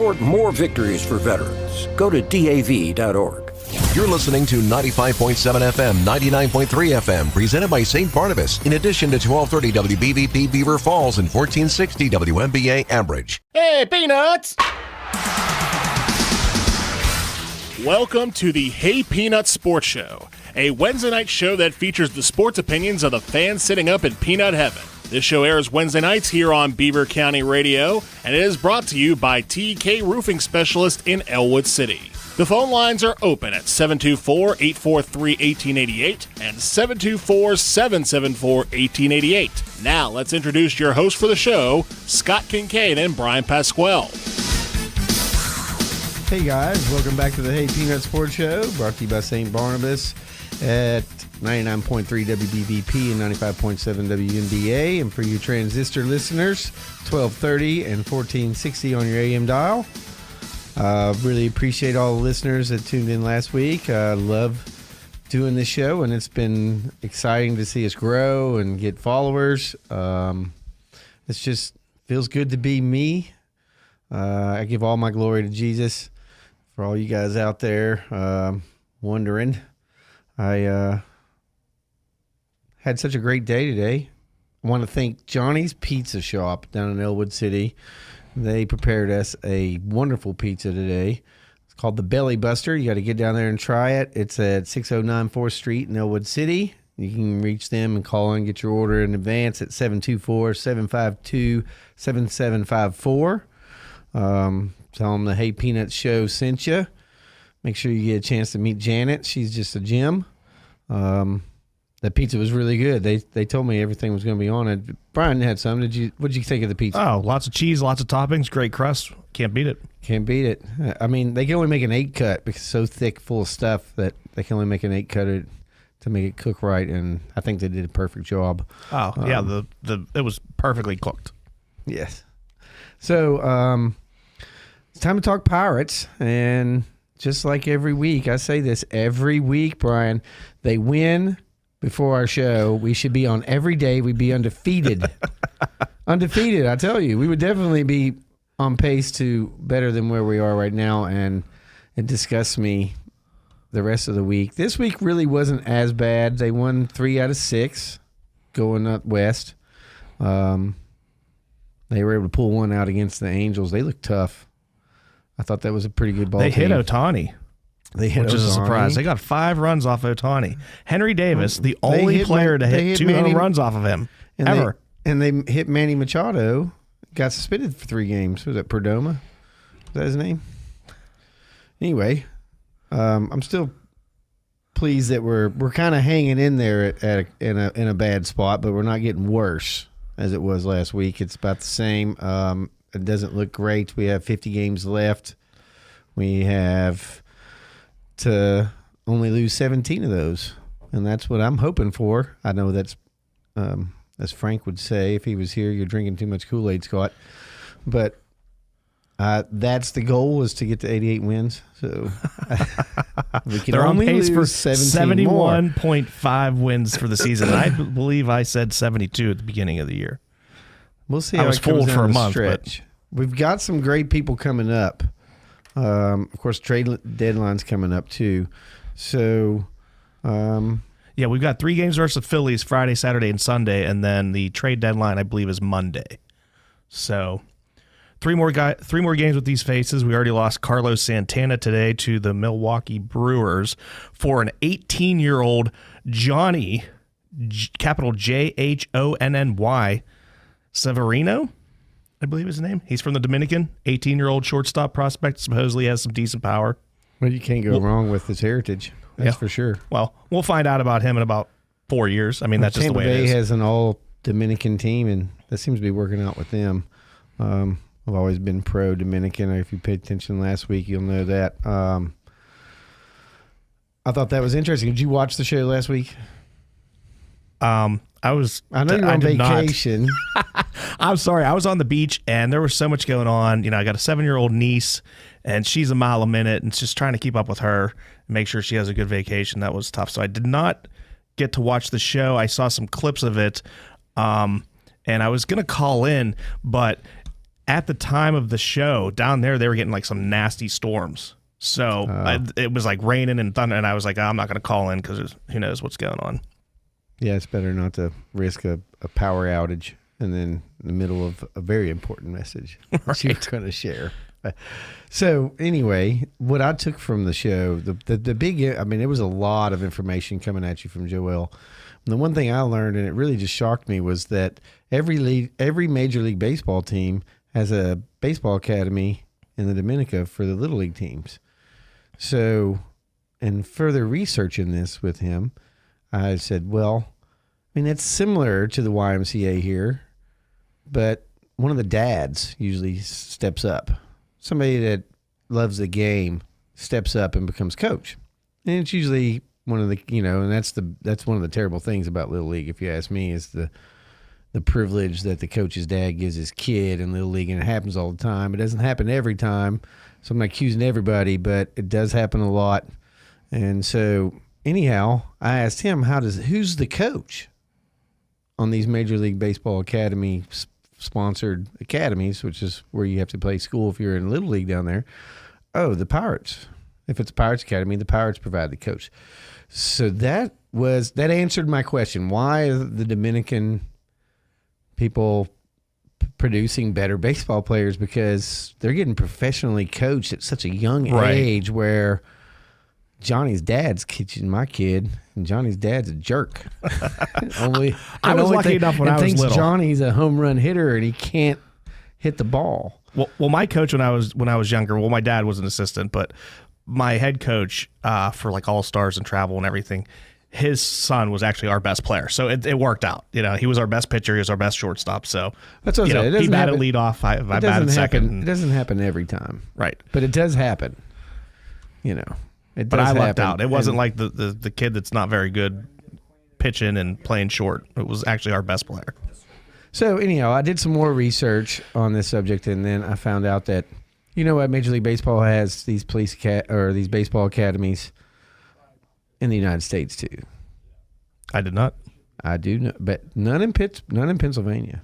Support more victories for veterans. Go to DAV.org. You're listening to 95.7 FM, 99.3 FM, presented by St. Barnabas, in addition to 1230 WBVP Beaver Falls and 1460 WMBA Ambridge. Hey, Peanuts! Welcome to the Hey Peanuts Sports Show, a Wednesday night show that features the sports opinions of the fans sitting up in peanut heaven. This show airs Wednesday nights here on Beaver County Radio, and it is brought to you by TK Roofing Specialist in Elwood City. The phone lines are open at 724-843-1888 and 724-774-1888. Now, let's introduce your host for the show, Scott Kincaid and Brian Pasquale. Hey guys, welcome back to the Hey Peanuts Sports Show, brought to you by St. Barnabas at 99.3 WBVP and 95.7 WMBA. And for you transistor listeners, 1230 and 1460 on your AM dial. Really appreciate all the listeners that tuned in last week. Love doing this show, and it's been exciting to see us grow and get followers. It's just feels good to be me. I give all my glory to Jesus. For all you guys out there wondering, I had such a great day today. I want to thank Johnny's Pizza Shop down in Elwood City. They prepared us a wonderful pizza today. It's called the Belly Buster. You got to get down there and try it. It's at 609 4th Street in Elwood City. You can reach them and call and get your order in advance at 724-752-7754. Tell them the Hey Peanuts show sent you. Make sure you get a chance to meet Janet. She's just a gem. The pizza was really good. They told me everything was going to be on it. Brian had some. What did you think of the pizza? Oh, lots of cheese, lots of toppings, great crust. Can't beat it. Can't beat it. I mean, they can only make an 8-cut because it's so thick, full of stuff that they can only make an 8-cut to make it cook right. And I think they did a perfect job. Oh yeah, it was perfectly cooked. Yes. So it's time to talk Pirates, and just like every week, I say this every week, Brian, they win before our show. We should be on every day. We'd be undefeated. Undefeated, I tell you. We would definitely be on pace to better than where we are right now, and it disgusts me the rest of the week. This week really wasn't as bad. They won 3 out of 6 going up west. They were able to pull one out against the Angels. They looked tough. I thought that was a pretty good ball team. They hit Ohtani. Which is a surprise. They got 5 runs off Ohtani. Henry Davis, the only player to hit 2 home runs off of him ever. They hit Manny Machado. Got suspended for 3 games. Was that Perdomo? Is that his name? Anyway, I'm still pleased that we're kind of hanging in there in a bad spot, but we're not getting worse as it was last week. It's about the same. It doesn't look great. We have 50 games left. We have to only lose 17 of those, and that's what I'm hoping for. I know that's, as Frank would say if he was here, you're drinking too much Kool-Aid, Scott. But that's the goal, is to get to 88 wins. So we can They're only on pace for 71.5 wins for the season. I believe I said 72 at the beginning of the year. We'll see. I was fooled for a month. But we've got some great people coming up. Of course, trade deadline's coming up too. So, yeah, we've got 3 games versus the Phillies Friday, Saturday, and Sunday, and then the trade deadline, I believe, is Monday. So, 3 more games with these faces. We already lost Carlos Santana today to the Milwaukee Brewers for an 18-year-old Johnny, capital Johonny, Severino, I believe his name. He's from the Dominican, 18-year-old shortstop prospect, supposedly has some decent power. Well, you can't go wrong with his heritage. That's for sure. Well, we'll find out about him in about 4 years. I mean, that's just the way it is. Tampa Bay has an all-Dominican team, and that seems to be working out with them. I've always been pro-Dominican. If you paid attention last week, you'll know that. I thought that was interesting. Did you watch the show last week? I know you're on vacation. I'm sorry. I was on the beach, and there was so much going on. You know, I got a 7-year-old niece, and she's a mile a minute, and it's just trying to keep up with her and make sure she has a good vacation. That was tough. So I did not get to watch the show. I saw some clips of it, and I was going to call in, but at the time of the show down there, they were getting like some nasty storms. So it was like raining and thunder, and I was like, I'm not going to call in because who knows what's going on. Yeah, it's better not to risk a power outage and then in the middle of a very important message that you're going to share. So anyway, what I took from the show, the big, I mean, it was a lot of information coming at you from Joel. And the one thing I learned, and it really just shocked me, was that every Major League Baseball team has a baseball academy in the Dominica for the Little League teams. So, in further researching this with him, I said, well, I mean, it's similar to the YMCA here, but one of the dads usually steps up. Somebody that loves the game steps up and becomes coach. And it's usually one of the, and that's one of the terrible things about Little League, if you ask me, is the privilege that the coach's dad gives his kid in Little League, and it happens all the time. It doesn't happen every time, so I'm not accusing everybody, but it does happen a lot. And so, anyhow, I asked him, who's the coach on these Major League Baseball Academy sponsored academies, which is where you have to play school if you're in Little League down there? Oh, the Pirates. If it's Pirates Academy, the Pirates provide the coach. So that answered my question. Why are the Dominican people producing better baseball players? Because they're getting professionally coached at such a young age, where Johnny's dad's teaching my kid, and Johnny's dad's a jerk. I was lucky enough when I was little. Johnny's a home run hitter and he can't hit the ball. Well, my coach when I was younger, my dad was an assistant, but my head coach for like All Stars and travel and everything, his son was actually our best player. So it worked out. He was our best pitcher. He was our best shortstop. So that's what I'm saying. He batted lead off. I batted second. It doesn't happen every time. Right. But it does happen. But I lucked out. It wasn't like the kid that's not very good pitching and playing short. It was actually our best player. So anyhow, I did some more research on this subject, and then I found out that, Major League Baseball has these these baseball academies in the United States too. I did not. I do know, but none in Pennsylvania.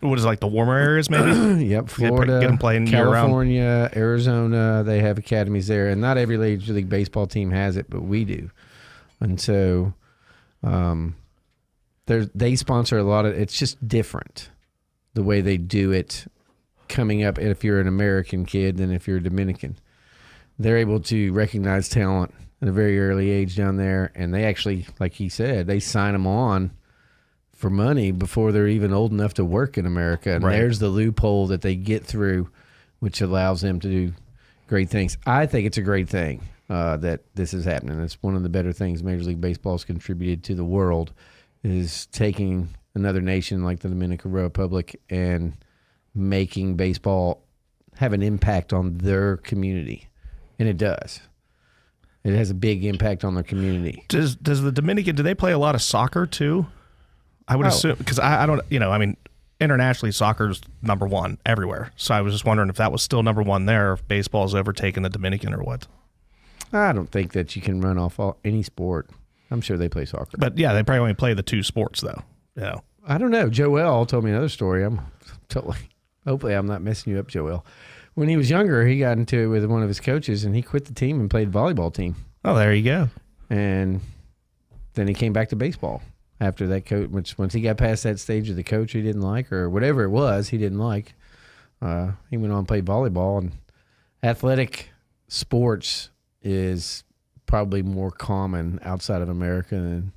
What is it, like the warmer areas, maybe? Yep, Florida, get them playing California, Arizona. They have academies there, and not every Major League Baseball team has it, but we do. And so, they sponsor a lot of. It's just different the way they do it. Coming up, if you're an American kid than if you're a Dominican, they're able to recognize talent at a very early age down there, and they actually, like he said, they sign them on for money before they're even old enough to work in America. And there's the loophole that they get through, which allows them to do great things. I think it's a great thing that this is happening. It's one of the better things Major League Baseball has contributed to the world, is taking another nation like the Dominican Republic and making baseball have an impact on their community. And it does. It has a big impact on their community. Does the Dominican, do they play a lot of soccer too? I would assume, because I don't, internationally soccer's number one everywhere. So I was just wondering if that was still number one there, if baseball's overtaken the Dominican or what. I don't think that you can run off any sport. I'm sure they play soccer. But yeah, they probably only play the two sports though. Yeah. I don't know. Joel told me another story. Hopefully I'm not messing you up, Joel. When he was younger, he got into it with one of his coaches, and he quit the team and played volleyball team. Oh, there you go. And then he came back to baseball after that coach. Once he got past that stage of the coach he didn't like, or whatever it was he didn't like, he went on and played volleyball. And athletic sports is probably more common outside of America than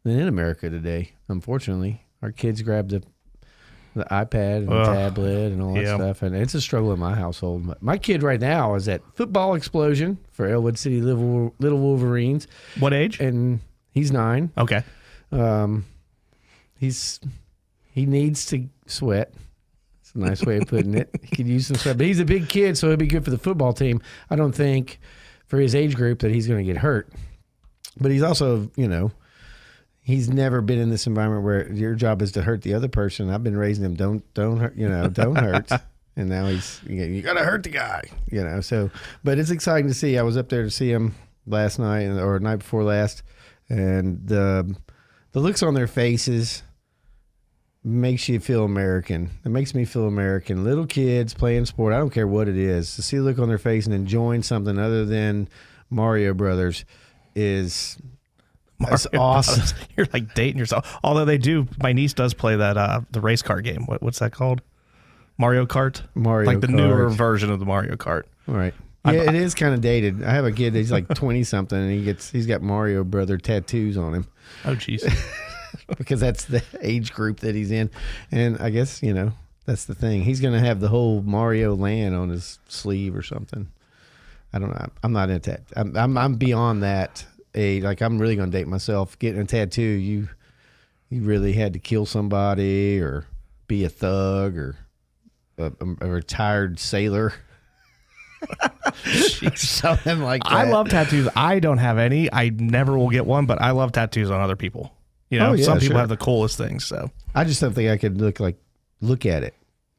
in America today. Unfortunately, our kids grab the iPad and the tablet and all that stuff, and it's a struggle in my household. My kid right now is at football explosion for Elwood City Little Wolverines. What age? And he's 9. Okay. He needs to sweat. It's a nice way of putting it. He could use some sweat, but he's a big kid, so he'll be good for the football team. I don't think for his age group that he's going to get hurt, but he's also, he's never been in this environment where your job is to hurt the other person. I've been raising him, don't hurt, don't hurt. And now you got to hurt the guy, So, but it's exciting to see. I was up there to see him last night or night before last, and the looks on their faces makes you feel American. It makes me feel American. Little kids playing sport, I don't care what it is, to see the look on their face and enjoying something other than Mario Brothers that's awesome. Brothers. You're like dating yourself. Although they do, my niece does play that the race car game. What's that called? Mario Kart? Like the Kart. newer version of the Mario Kart. Right. Yeah, it is kind of dated. I have a kid, he's like 20-something, and he's got Mario Brother tattoos on him. Oh, jeez. Because that's the age group that he's in. And I guess, that's the thing. He's going to have the whole Mario land on his sleeve or something. I don't know. I'm not into that. I'm beyond that age. Like, I'm really going to date myself. Getting a tattoo, you really had to kill somebody or be a thug or a retired sailor. Something like that. I love tattoos. I don't have any. I never will get one, but I love tattoos on other people. Some people have the coolest things. So I just don't think I could look at it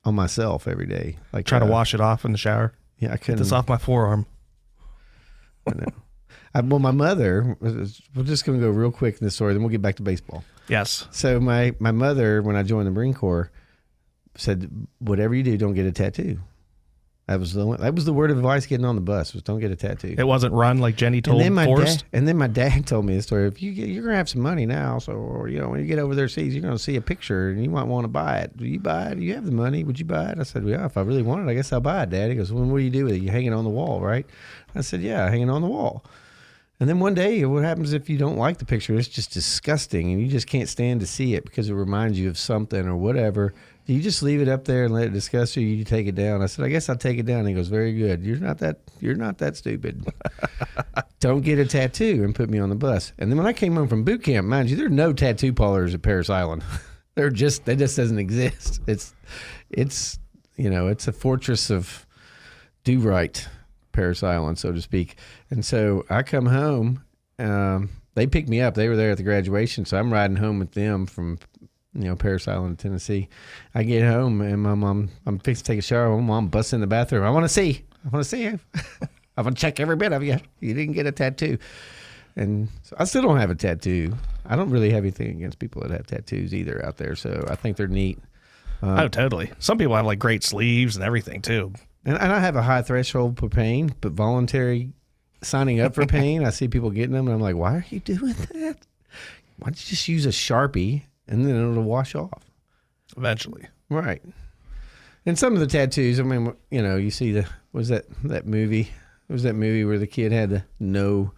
on myself every day. Like try to wash it off in the shower. Yeah, I couldn't. Get this off my forearm. I know. Well, my mother. We're just going to go real quick in this story, then we'll get back to baseball. Yes. So my mother, when I joined the Marine Corps, said, "Whatever you do, don't get a tattoo." That was the word of advice getting on the bus, was don't get a tattoo. It wasn't run like Jenny told Forrest. And then my dad told me the story. If you're gonna have some money now, so when you get over there seas, you're gonna see a picture and you might want to buy it. Do you buy it? Do you have the money? Would you buy it? I said, yeah, if I really want it, I guess I'll buy it, Dad. He goes, well, what do you do with it? You hang it on the wall, right? I said, yeah, hang it on the wall. And then one day, what happens if you don't like the picture? It's just disgusting, and you just can't stand to see it because it reminds you of something or whatever. Do you just leave it up there and let it disgust you? You take it down. I said, I guess I'll take it down. He goes, very good. You're not that stupid. Don't get a tattoo and put me on the bus. And then when I came home from boot camp, mind you, there are no tattoo parlors at Parris Island. They just doesn't exist. It's a fortress of do right, Parris Island, so to speak. And so I come home. They picked me up. They were there at the graduation, so I'm riding home with them from Parris Island, Tennessee. I get home and my mom, I'm fixing to take a shower. My mom busts in the bathroom. I want to see you. I want to check every bit of you. You didn't get a tattoo. And so I still don't have a tattoo. I don't really have anything against people that have tattoos either out there. So I think they're neat. Oh, totally. Some people have like great sleeves and everything too. And I have a high threshold for pain, but voluntary signing up for pain, I see people getting them and I'm like, why are you doing that? Why don't you just use a Sharpie and then it'll wash off eventually? Right. And some of the tattoos, I mean, you see that movie? What was that movie where the kid had the no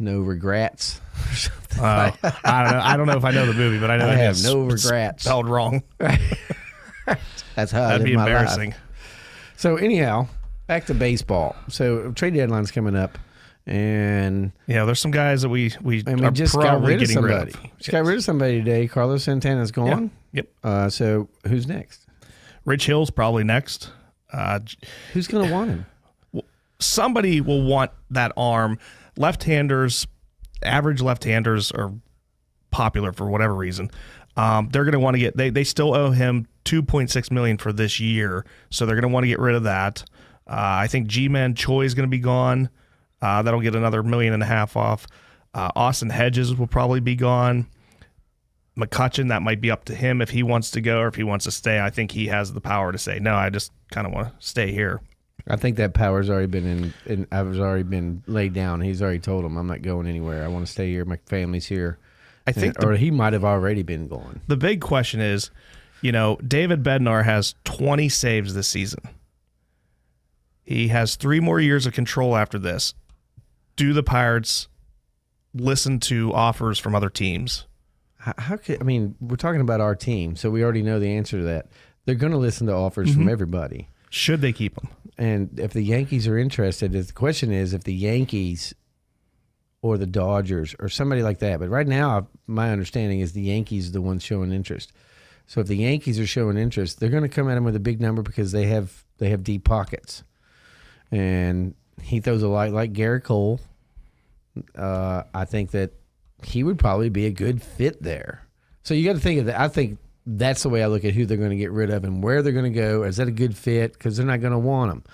regrets or something? I don't know. I don't know if I know the movie, but I know I have no regrets. Spelled wrong. That's how that'd be embarrassing. Life. So anyhow, back to baseball. So trade deadline's coming up, and there's some guys that we just got rid of somebody. Got rid of somebody today. Carlos Santana's gone. Yep. So who's next? Rich Hill's probably next. Who's going to want him? Somebody will want that arm. Left-handers, average left-handers are popular for whatever reason. They're going to want to get. They still owe him $2.6 million for this year, so they're going to want to get rid of that. I think G-Man Choi is going to be gone. That'll get another $1.5 million off. Austin Hedges will probably be gone. McCutchen, that might be up to him if he wants to go or if he wants to stay. I think he has the power to say, no, I just kind of want to stay here. I think that power's already been already been laid down. He's already told him, I'm not going anywhere. I want to stay here. My family's here. I think or he might have already been gone. The big question is, David Bednar has 20 saves this season. He has 3 more years of control after this. Do the Pirates listen to offers from other teams? We're talking about our team, so we already know the answer to that. They're going to listen to offers from everybody. Should they keep him? And if the Yankees are interested, the question is if the Yankees or the Dodgers or somebody like that. But right now, my understanding is the Yankees are the ones showing interest. So if the Yankees are showing interest, they're going to come at him with a big number because they have deep pockets. And he throws a lot like Garrett Cole. I think that he would probably be a good fit there. So you got to think of that. I think that's the way I look at who they're going to get rid of and where they're going to go. Is that a good fit? Because they're not going to want him.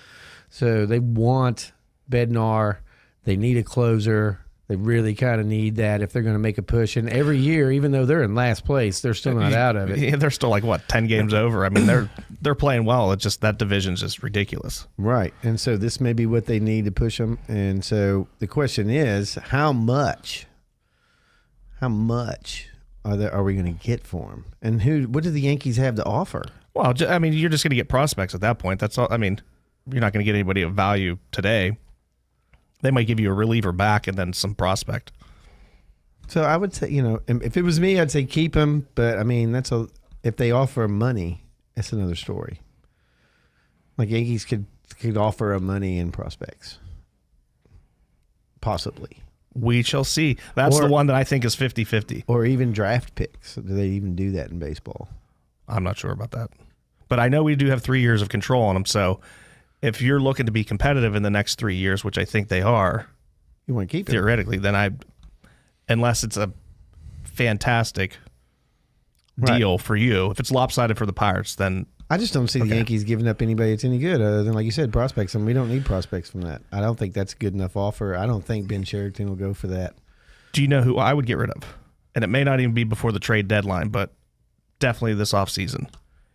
So they want Bednar. They need a closer. They really kind of need that if they're going to make a push. And every year, even though they're in last place, they're still not out of it. Yeah, they're still like, 10 games over? I mean, they're playing well. It's just that division's just ridiculous. Right. And so this may be what they need to push them. And so the question is, how much are we going to get for them? And what do the Yankees have to offer? Well, I mean, you're just going to get prospects at that point. That's all. I mean, you're not going to get anybody of value today. They might give you a reliever back and then some prospect. So I would say, if it was me, I'd say keep him. But I mean, if they offer money, that's another story. Like Yankees could offer him money and prospects, possibly. We shall see. That's the one that I think is 50-50. Or even draft picks. Do they even do that in baseball? I'm not sure about that. But I know we do have 3 years of control on them. So if you're looking to be competitive in the next 3 years, which I think they are, you want to keep it theoretically, then unless it's a fantastic deal for you, if it's lopsided for the Pirates, then I just don't see the Yankees giving up anybody that's any good other than, like you said, prospects. And we don't need prospects from that. I don't think that's a good enough offer. I don't think Ben Sherrington will go for that. Do you know who I would get rid of? And it may not even be before the trade deadline, but definitely this offseason.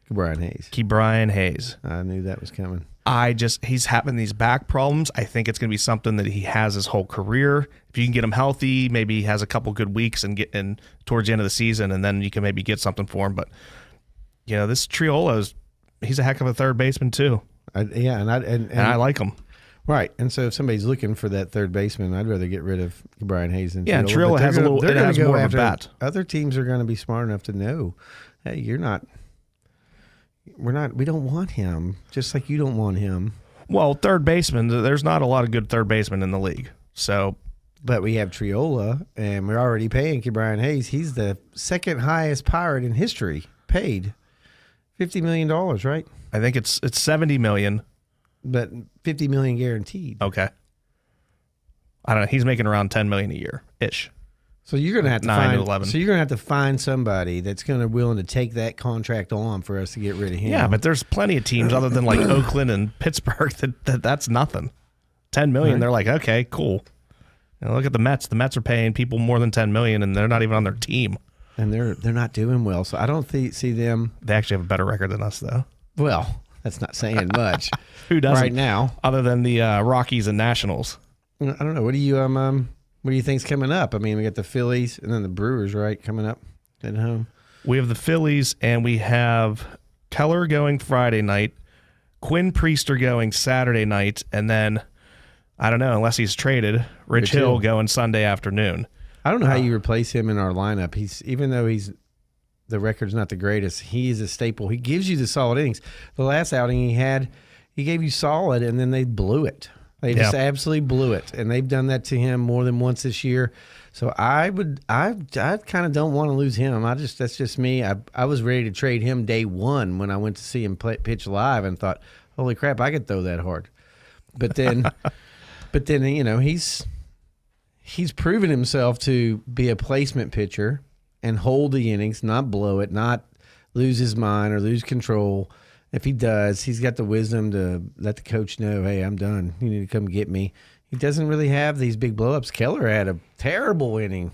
Brian Hayes. I knew that was coming. He's having these back problems. I think it's going to be something that he has his whole career. If you can get him healthy, maybe he has a couple good weeks and get in towards the end of the season, and then you can maybe get something for him. But this Triolo he's a heck of a third baseman too. And I like him. Right, and so if somebody's looking for that third baseman, I'd rather get rid of Brian Hayes than Triolo. Triolo has more of a bat. Other teams are going to be smart enough to know, hey, we don't want him, just like you don't want him. Well, third baseman, there's not a lot of good third basemen in the league. But we have Triolo, and we're already paying Brian Hayes. He's the second highest Pirate in history, paid $50 million, right? I think it's $70 million. But $50 million guaranteed. Okay. I don't know. He's making around $10 million a year-ish. So you're going to have to 9 to 11. So you're going to have to find somebody that's going to willing to take that contract on for us to get rid of him. Yeah, but there's plenty of teams other than like Oakland and Pittsburgh that's nothing. $10 million, right. They're like, okay, cool. Look at the Mets. The Mets are paying people more than $10 million, and they're not even on their team. And they're not doing well. So I don't see them. They actually have a better record than us, though. Well, that's not saying much. Who doesn't right now, other than the Rockies and Nationals? I don't know. What do you think's coming up? I mean, we got the Phillies and then the Brewers, right, coming up at home. We have the Phillies, and we have Keller going Friday night, Quinn Priester going Saturday night, and then I don't know, unless he's traded, Rich Hill going Sunday afternoon. I don't know how you replace him in our lineup. Even though the record's not the greatest, he is a staple. He gives you the solid innings. The last outing he gave you solid, and then they blew it. They just absolutely blew it, and they've done that to him more than once this year. So I kind of don't want to lose him. That's just me. I was ready to trade him day one when I went to see him pitch live, and thought, holy crap, I could throw that hard. But then, he's proven himself to be a placement pitcher and hold the innings, not blow it, not lose his mind or lose control. If he does, he's got the wisdom to let the coach know, hey, I'm done. You need to come get me. He doesn't really have these big blow-ups. Keller had a terrible inning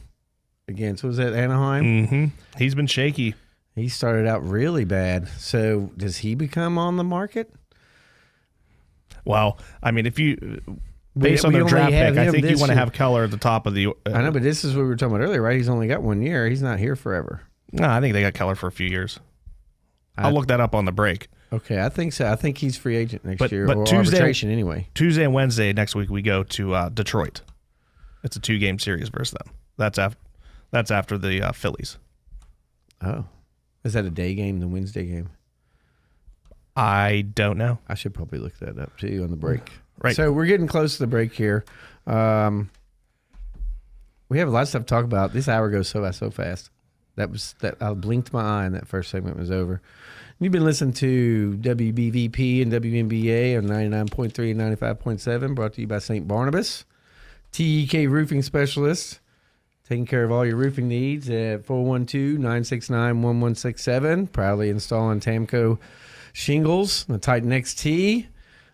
against, was that Anaheim? Mm-hmm. He's been shaky. He started out really bad. So does he become on the market? Well, I mean, if you... Based on their draft pick, I think you want to have Keller at the top of the... I know, but this is what we were talking about earlier, right? He's only got 1 year. He's not here forever. No, I think they got Keller for a few years. I'll look that up on the break. Okay, I think so. I think he's free agent next year, but or Tuesday, arbitration anyway. Tuesday and Wednesday next week, we go to Detroit. It's a 2-game series versus them. That's after the Phillies. Oh. Is that a day game, the Wednesday game? I don't know. I should probably look that up, too, on the break. Right. So we're getting close to the break here. We have a lot of stuff to talk about. This hour goes so fast. I blinked my eye and that first segment was over. You've been listening to WBVP and WNBA on 99.3 and 95.7, brought to you by St. Barnabas. TEK Roofing Specialists, taking care of all your roofing needs at 412-969-1167. Proudly installing Tamco shingles, the Titan XT.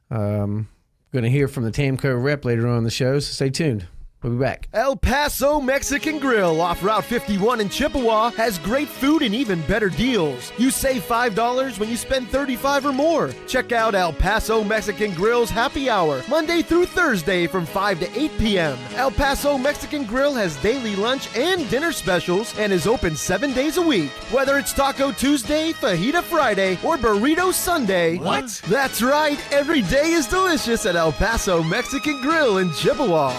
Going to hear from the Tamco rep later on in the show, so stay tuned. We'll be back. El Paso Mexican Grill off Route 51 in Chippewa has great food and even better deals. You save $5 when you spend $35 or more. Check out El Paso Mexican Grill's happy hour, Monday through Thursday from 5 to 8 p.m. El Paso Mexican Grill has daily lunch and dinner specials and is open 7 days a week. Whether it's Taco Tuesday, Fajita Friday, or Burrito Sunday. What? That's right, every day is delicious at El Paso Mexican Grill in Chippewa.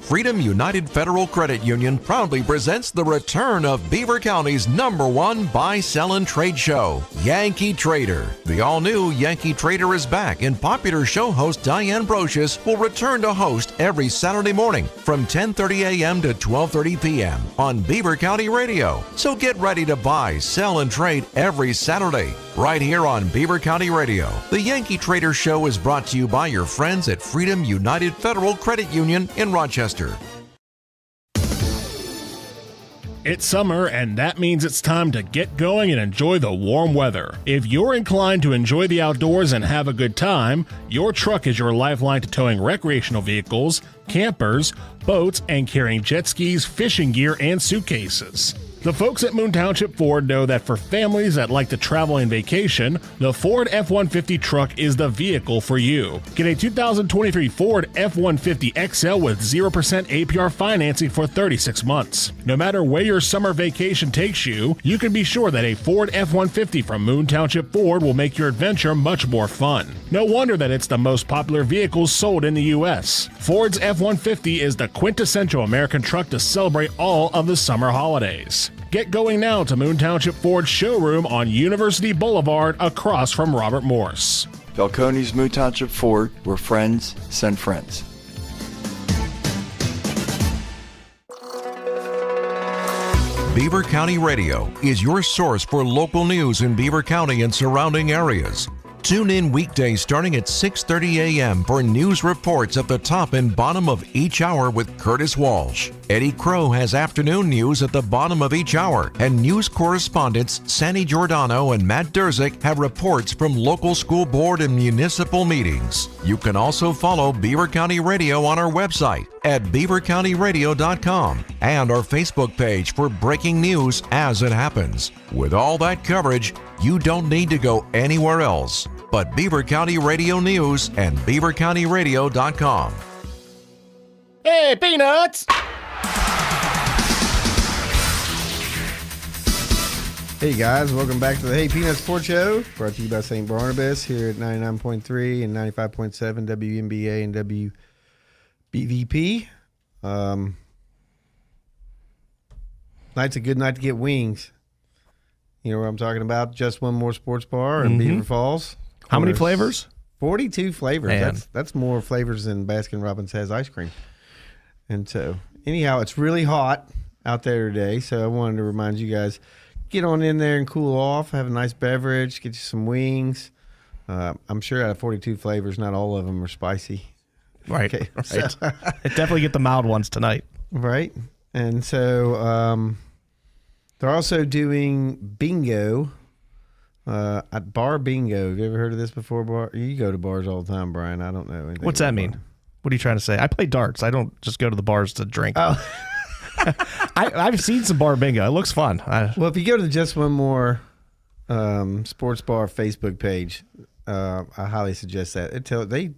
Freedom United Federal Credit Union proudly presents the return of Beaver County's #1 buy, sell, and trade show, Yankee Trader. The all-new Yankee Trader is back, and popular show host Diane Brocious will return to host every Saturday morning from 10:30 a.m. to 12:30 p.m. on Beaver County Radio. So get ready to buy, sell, and trade every Saturday right here on Beaver County Radio. The Yankee Trader Show is brought to you by your friends at Freedom United Federal Credit Union in Rochester. It's summer, and that means it's time to get going and enjoy the warm weather. If you're inclined to enjoy the outdoors and have a good time, your truck is your lifeline to towing recreational vehicles, campers, boats, and carrying jet skis, fishing gear, and suitcases. The folks at Moon Township Ford know that for families that like to travel and vacation, the Ford F-150 truck is the vehicle for you. Get a 2023 Ford F-150 XL with 0% APR financing for 36 months. No matter where your summer vacation takes you, you can be sure that a Ford F-150 from Moon Township Ford will make your adventure much more fun. No wonder that it's the most popular vehicle sold in the U.S. Ford's F-150 is the quintessential American truck to celebrate all of the summer holidays. Get going now to Moon Township Ford's showroom on University Boulevard across from Robert Morse. Falcone's Moon Township Ford, where friends send friends. Beaver County Radio is your source for local news in Beaver County and surrounding areas. Tune in weekdays starting at 6:30 a.m. for news reports at the top and bottom of each hour with Curtis Walsh. Eddie Crow has afternoon news at the bottom of each hour, and news correspondents Sandy Giordano and Matt Durzik have reports from local school board and municipal meetings. You can also follow Beaver County Radio on our website at beavercountyradio.com and our Facebook page for breaking news as it happens. With all that coverage, you don't need to go anywhere else but Beaver County Radio News and beavercountyradio.com. Hey, Peanuts! Hey guys, welcome back to the Hey Peanuts Sports Show, brought to you by St. Barnabas here at 99.3 and 95.7 WNBA and WBVP. Night's a good night to get wings. You know what I'm talking about? Just One More Sports Bar in Beaver Falls. How many flavors? 42 flavors. Man. That's more flavors than Baskin-Robbins has ice cream. And so, anyhow, it's really hot out there today, so I wanted to remind you guys, get on in there and cool off, have a nice beverage, get you some wings. I'm sure out of 42 flavors, not all of them are spicy. Right. Okay, Right. so- Definitely get the mild ones tonight. Right. And so they're also doing bingo at Bar Bingo. Have you ever heard of this before? Bar? You go to bars all the time, Brian. I don't know anything. What's that about mean? bar. What are you trying to say? I play darts. I don't just go to the bars to drink. Oh. I've seen some bar bingo. It looks fun. Well, if you go to the Just One More Sports Bar Facebook page, I highly suggest that.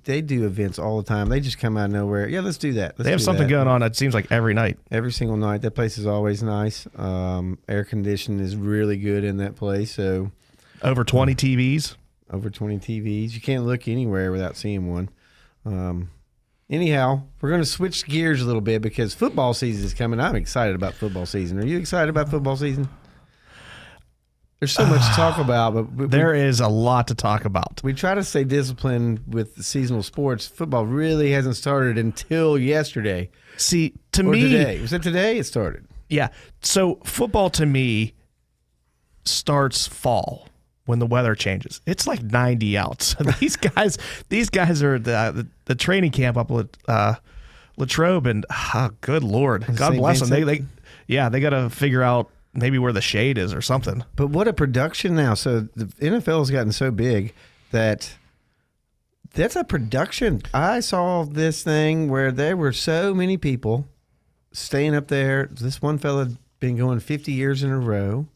They do events all the time. They just come out of nowhere. Yeah, let's do that. They have something going on. It seems like every night. Every single night. That place is always nice. Air conditioning is really good in that place. So Over 20 TVs. over 20 TVs. You can't look anywhere without seeing one. Anyhow, we're going to switch gears a little bit because football season is coming. I'm excited about football season. Are you excited about football season? There's so much to talk about, but There is a lot to talk about. we try to stay disciplined with the seasonal sports. Football really hasn't started until yesterday See, to or me, today. Was it today? It started. yeah. So football to me starts fall when the weather changes. It's like 90 out. So these guys are the training camp up at Latrobe, and good Lord, God St. bless them. Vincent? They got to figure out maybe where the shade is or something. But what a production now. So the NFL has gotten so big that That's a production. I saw this thing where there were so many people staying up there. This one fella had been going 50 years in a row.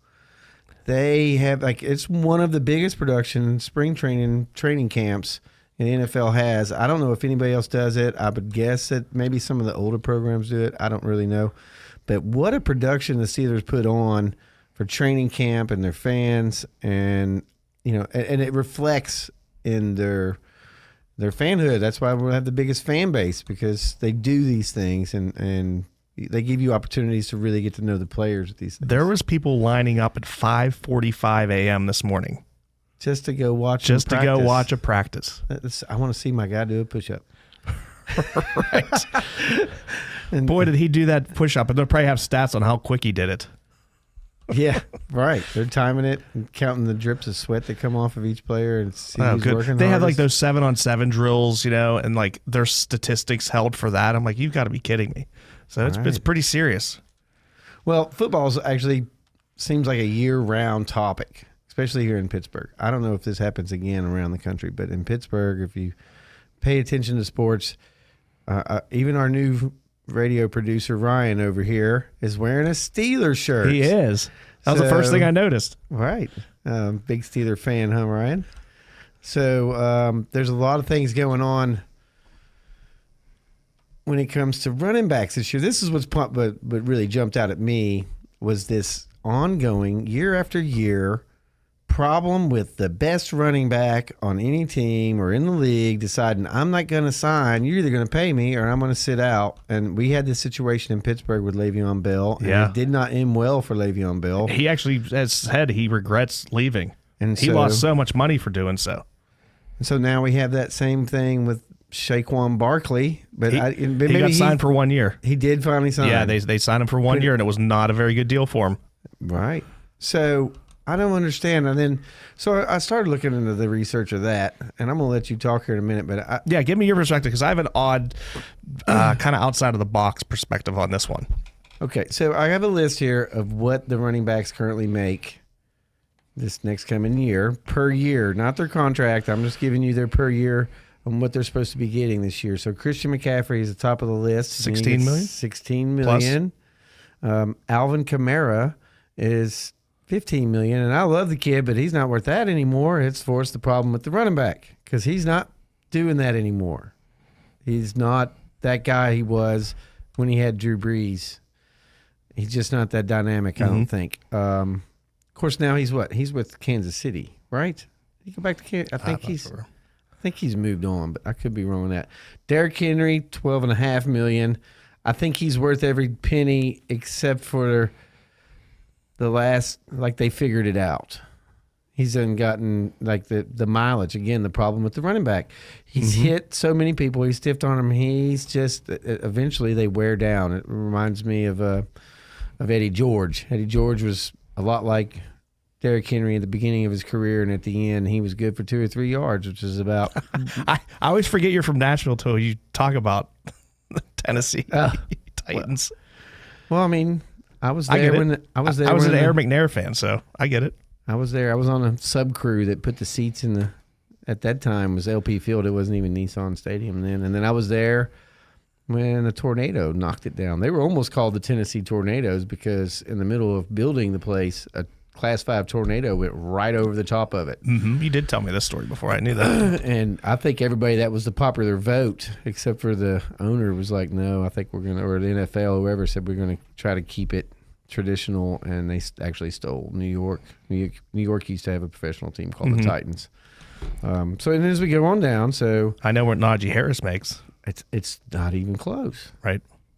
They have it's one of the biggest production spring training camps the NFL has. I don't know if anybody else does it. I would guess that maybe some of the older programs do it. I don't really know. But what a production the Steelers put on for training camp and their fans, and and it reflects in their fanhood. That's why we have the biggest fan base, because they do these things and they give you opportunities to really get to know the players at these things. There was people lining up at 5:45 a.m. this morning just to go watch. Just to go watch a practice. I want to see my guy do a push-up. Right. And boy, did he do that push-up. And they'll probably have stats on how quick he did it. Yeah, right. They're timing it and counting the drips of sweat that come off of each player and see who's working They have hardest. those 7-on-7 drills, and their statistics held for that. I'm like, you've got to be kidding me. So it's pretty serious. Well, football actually seems like a year-round topic, especially here in Pittsburgh. I don't know if this happens again around the country, but in Pittsburgh, if you pay attention to sports, even our new radio producer Ryan over here is wearing a Steelers shirt. He is. That was the first thing I noticed. Right. Big Steeler fan, huh, Ryan? So there's a lot of things going on when it comes to running backs this year. This is what really jumped out at me was this ongoing year after year problem with the best running back on any team or in the league deciding, I'm not going to sign. You're either going to pay me or I'm going to sit out. And we had this situation in Pittsburgh with Le'Veon Bell. And it did not end well for Le'Veon Bell. He actually has said he regrets leaving. And he lost so much money for doing so. So now we have that same thing with Saquon Barkley. But he got signed for 1 year. He did finally sign. Yeah, they signed him for 1 year, and it was not a very good deal for him. Right. So I don't understand. And then, so I started looking into the research of that, and I'm going to let you talk here in a minute. But give me your perspective, because I have an odd, kind of outside of the box perspective on this one. Okay, so I have a list here of what the running backs currently make this next coming year, per year, not their contract. I'm just giving you their per year on what they're supposed to be getting this year. So Christian McCaffrey is the top of the list. $16 million? $16 million. Alvin Kamara is $15 million, and I love the kid, but he's not worth that anymore. It's forced the problem with the running back because he's not doing that anymore. He's not that guy he was when he had Drew Brees. He's just not that dynamic, I don't think. Of course, now he's what? He's with Kansas City, right? He go back to Kansas. I think he's moved on, but I could be wrong on that. Derrick Henry, $12.5 million. I think he's worth every penny except for the last, they figured it out. He's gotten the mileage. Again, the problem with the running back. He's hit so many people. He's stiffed on them. He's just, eventually they wear down. It reminds me of Eddie George. Eddie George was a lot like Derrick Henry at the beginning of his career, and at the end, he was good for 2 or 3 yards, which is about. I always forget you're from Nashville till you talk about the Tennessee Titans. Well, I mean, I was there I was an Air McNair fan, so I get it. I was there. I was on a sub crew that put the seats in at that time was LP Field. It wasn't even Nissan Stadium then. And then I was there when a tornado knocked it down. They were almost called the Tennessee Tornadoes because in the middle of building the place, a Class 5 tornado went right over the top of it. Mm-hmm. You did tell me this story before. I knew that. And I think everybody, that was the popular vote, except for the owner was like, no, I think we're going to, or the NFL, whoever said we're going to try to keep it traditional, and they actually stole New York. New York used to have a professional team called the Titans. So and as we go on down, so I know what Najee Harris makes. It's not even close.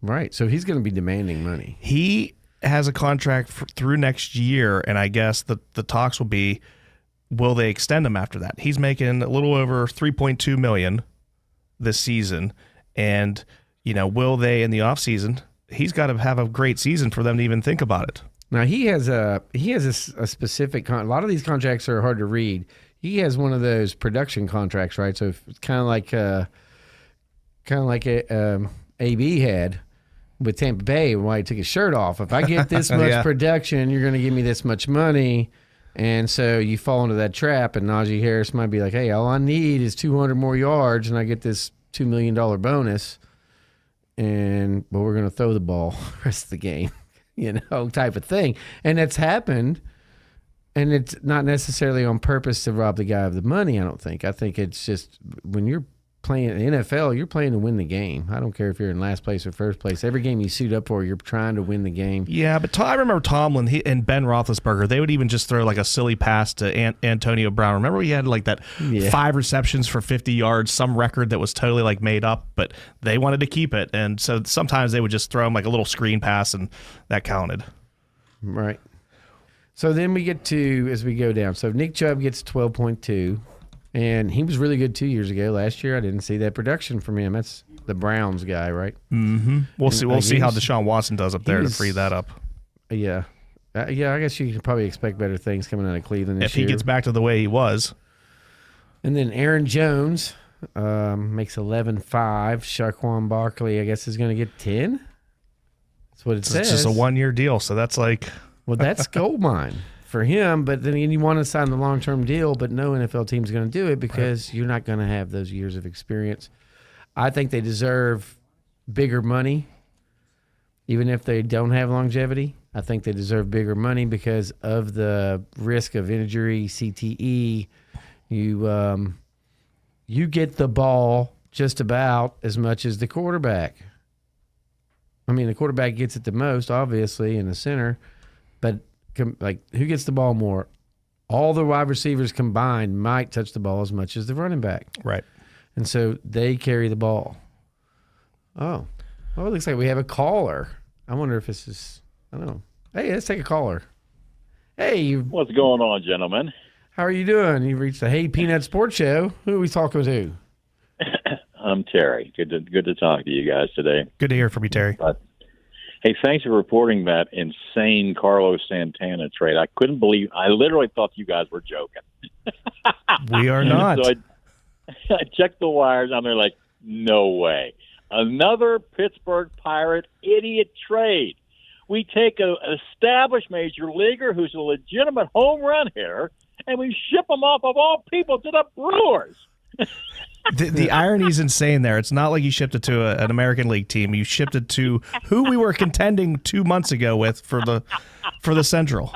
Right. So he's going to be demanding money. He has a contract through next year, and I guess the talks will be, will they extend him after that? He's making a little over $3.2 million this season, and will they in the offseason? He's got to have a great season for them to even think about it. Now he has a specific a lot of these contracts are hard to read. He has one of those production contracts, right? So it's kind of like AB had with Tampa Bay when he took his shirt off. If I get this much production, you're going to give me this much money. And so you fall into that trap, and Najee Harris might be like, hey, all I need is 200 more yards, and I get this $2 million bonus, but we're going to throw the ball the rest of the game, type of thing. And it's happened, and it's not necessarily on purpose to rob the guy of the money, I don't think. I think it's just when you're playing NFL, you're playing to win the game. I don't care if you're in last place or first place. Every game you suit up for, you're trying to win the game. Yeah, but I remember Tomlin and Ben Roethlisberger, they would even just throw like a silly pass to Antonio Brown. Remember he had like that 5 receptions for 50 yards, some record that was totally like made up, but they wanted to keep it. And so sometimes they would just throw him like a little screen pass, and that counted. Right. So then we get to, as we go down, so Nick Chubb gets 12.2. And he was really good 2 years ago. Last year, I didn't see that production from him. That's the Browns guy, right? Mm-hmm. We'll see how Deshaun Watson does up there to free that up. Yeah. I guess you can probably expect better things coming out of Cleveland this year. If he gets back to the way he was. And then Aaron Jones makes 11.5. Shaquan Barkley, I guess, is going to get 10. That's what it says. It's just a 1-year deal, so that's like... Well, that's gold mine for him, but then you want to sign the long-term deal, but no NFL team's going to do it because you're not going to have those years of experience. I think they deserve bigger money, even if they don't have longevity. I think they deserve bigger money because of the risk of injury, CTE. You get the ball just about as much as the quarterback. I mean, the quarterback gets it the most, obviously, in the center, but like, who gets the ball more? All the wide receivers combined might touch the ball as much as the running back. Right. And so they carry the ball. Oh. Well, it looks like we have a caller. I wonder if this is, I don't know. Hey, let's take a caller. Hey. What's going on, gentlemen? How are you doing? You've reached the Hey Peanut Sports Show. Who are we talking to? I'm Terry. Good to talk to you guys today. Good to hear from you, Terry. Hey, thanks for reporting that insane Carlos Santana trade. I literally thought you guys were joking. We are not. So I checked the wires, and they're like, no way. Another Pittsburgh Pirate idiot trade. We take an established major leaguer who's a legitimate home run hitter, and we ship him off of all people to the Brewers. The irony is insane there. It's not like you shipped it to an American League team. You shipped it to who we were contending 2 months ago with for the Central.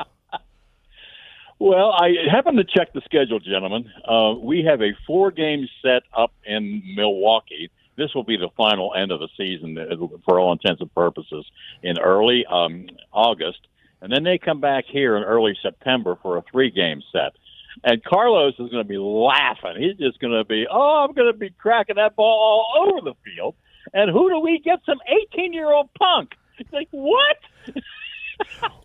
Well, I happened to check the schedule, gentlemen. We have a 4-game set up in Milwaukee. This will be the final end of the season for all intents and purposes in early August. And then they come back here in early September for a 3-game set. And Carlos is going to be laughing. He's just going to be, I'm going to be cracking that ball all over the field. And who do we get? Some 18-year-old punk. It's like, what?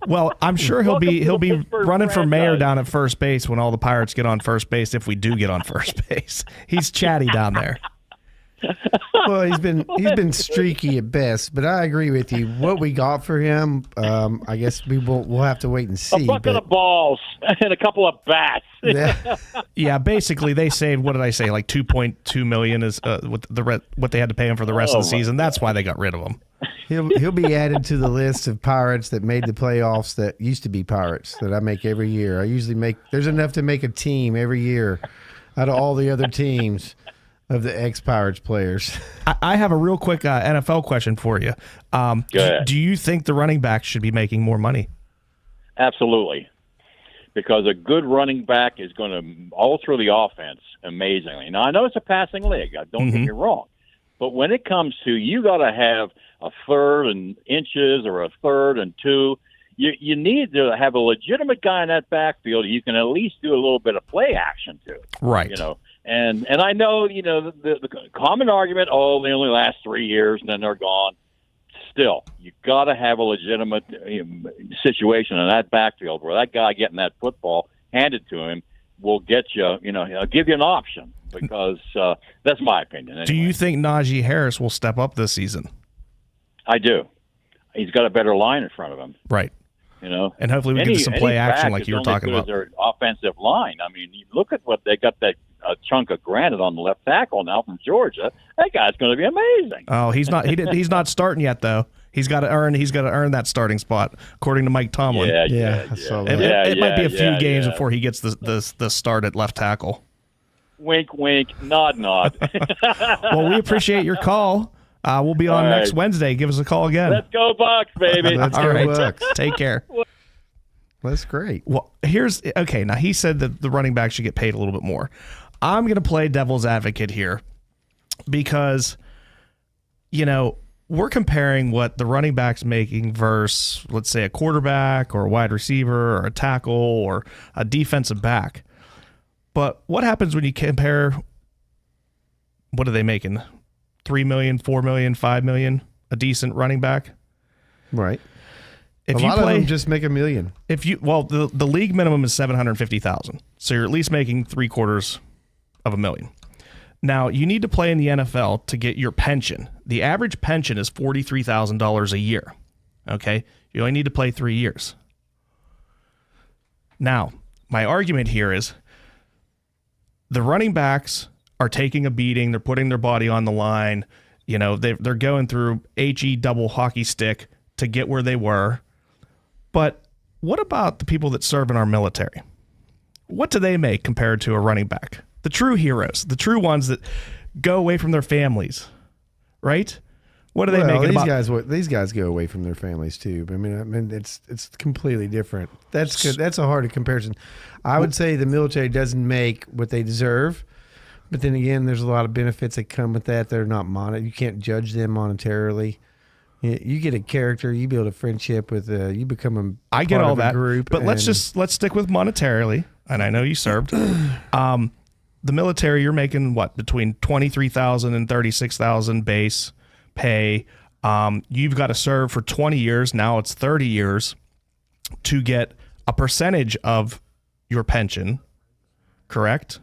Well, I'm sure he'll be running for mayor down at first base when all the Pirates get on first base, if we do get on first base. He's chatty down there. Well, he's been streaky at best, but I agree with you. What we got for him, I guess we'll have to wait and see. A bucket of balls and a couple of bats. Yeah, basically they saved, what did I say, like $2.2 million is what they had to pay him for the rest of the season. That's why they got rid of him. He'll be added to the list of Pirates that made the playoffs that used to be Pirates that I make every year. I usually there's enough to make a team every year out of all the other teams of the ex-Pirates players. I have a real quick NFL question for you. Do you think the running backs should be making more money? Absolutely. Because a good running back is going to alter the offense amazingly. Now, I know it's a passing league. Don't get me wrong. But when it comes to you got to have a 3rd and inches or a 3rd and 2, you need to have a legitimate guy in that backfield you can at least do a little bit of play action to. Right. And I know, the common argument, they only last 3 years and then they're gone. Still, you got to have a legitimate situation in that backfield where that guy getting that football handed to him will get you, give you an option because that's my opinion. Anyway. Do you think Najee Harris will step up this season? I do. He's got a better line in front of him. Right. And hopefully we get some play action like you were talking about. Their offensive line. I mean, you look at what they got that chunk of granite on the left tackle now from Georgia. That guy's going to be amazing. Oh, he's not. He's not starting yet though. He's got to earn that starting spot, according to Mike Tomlin. I saw that. It might be a few games before he gets the start at left tackle. Wink, wink, nod, nod. Well, we appreciate your call. We'll be on next Wednesday. Give us a call again. Let's go Bucks, baby. Let's All go right. Bucks. Take care. That's great. Well, now he said that the running back should get paid a little bit more. I'm going to play devil's advocate here because, we're comparing what the running back's making versus, let's say, a quarterback or a wide receiver or a tackle or a defensive back. But what happens when you compare, what are they making? $3 million, $4 million, $5 million, a decent running back? Right. If a you lot play, of them just make $1 million. The league minimum is $750,000, so you're at least making $750,000. Now you need to play in the NFL to get your pension. The average pension is $43,000 a year. Okay, you only need to play 3 years. Now, my argument here is the running backs are taking a beating. They're putting their body on the line. They're going through HE double hockey stick to get where they were. But what about the people that serve in our military? What do they make compared to a running back? The true heroes, the true ones that go away from their families, right? What are they making? These guys go away from their families too. I mean, it's completely different. That's good. That's a hard comparison. I would say the military doesn't make what they deserve, but then again, there's a lot of benefits that come with that. They're not you can't judge them monetarily. You get a character, you build a friendship with, you become a I get all that group. But let's stick with monetarily. And I know you served. The military, you're making what, between $23,000 and $36,000 base pay. You've got to serve for 20 years. Now it's 30 years to get a percentage of your pension. Correct?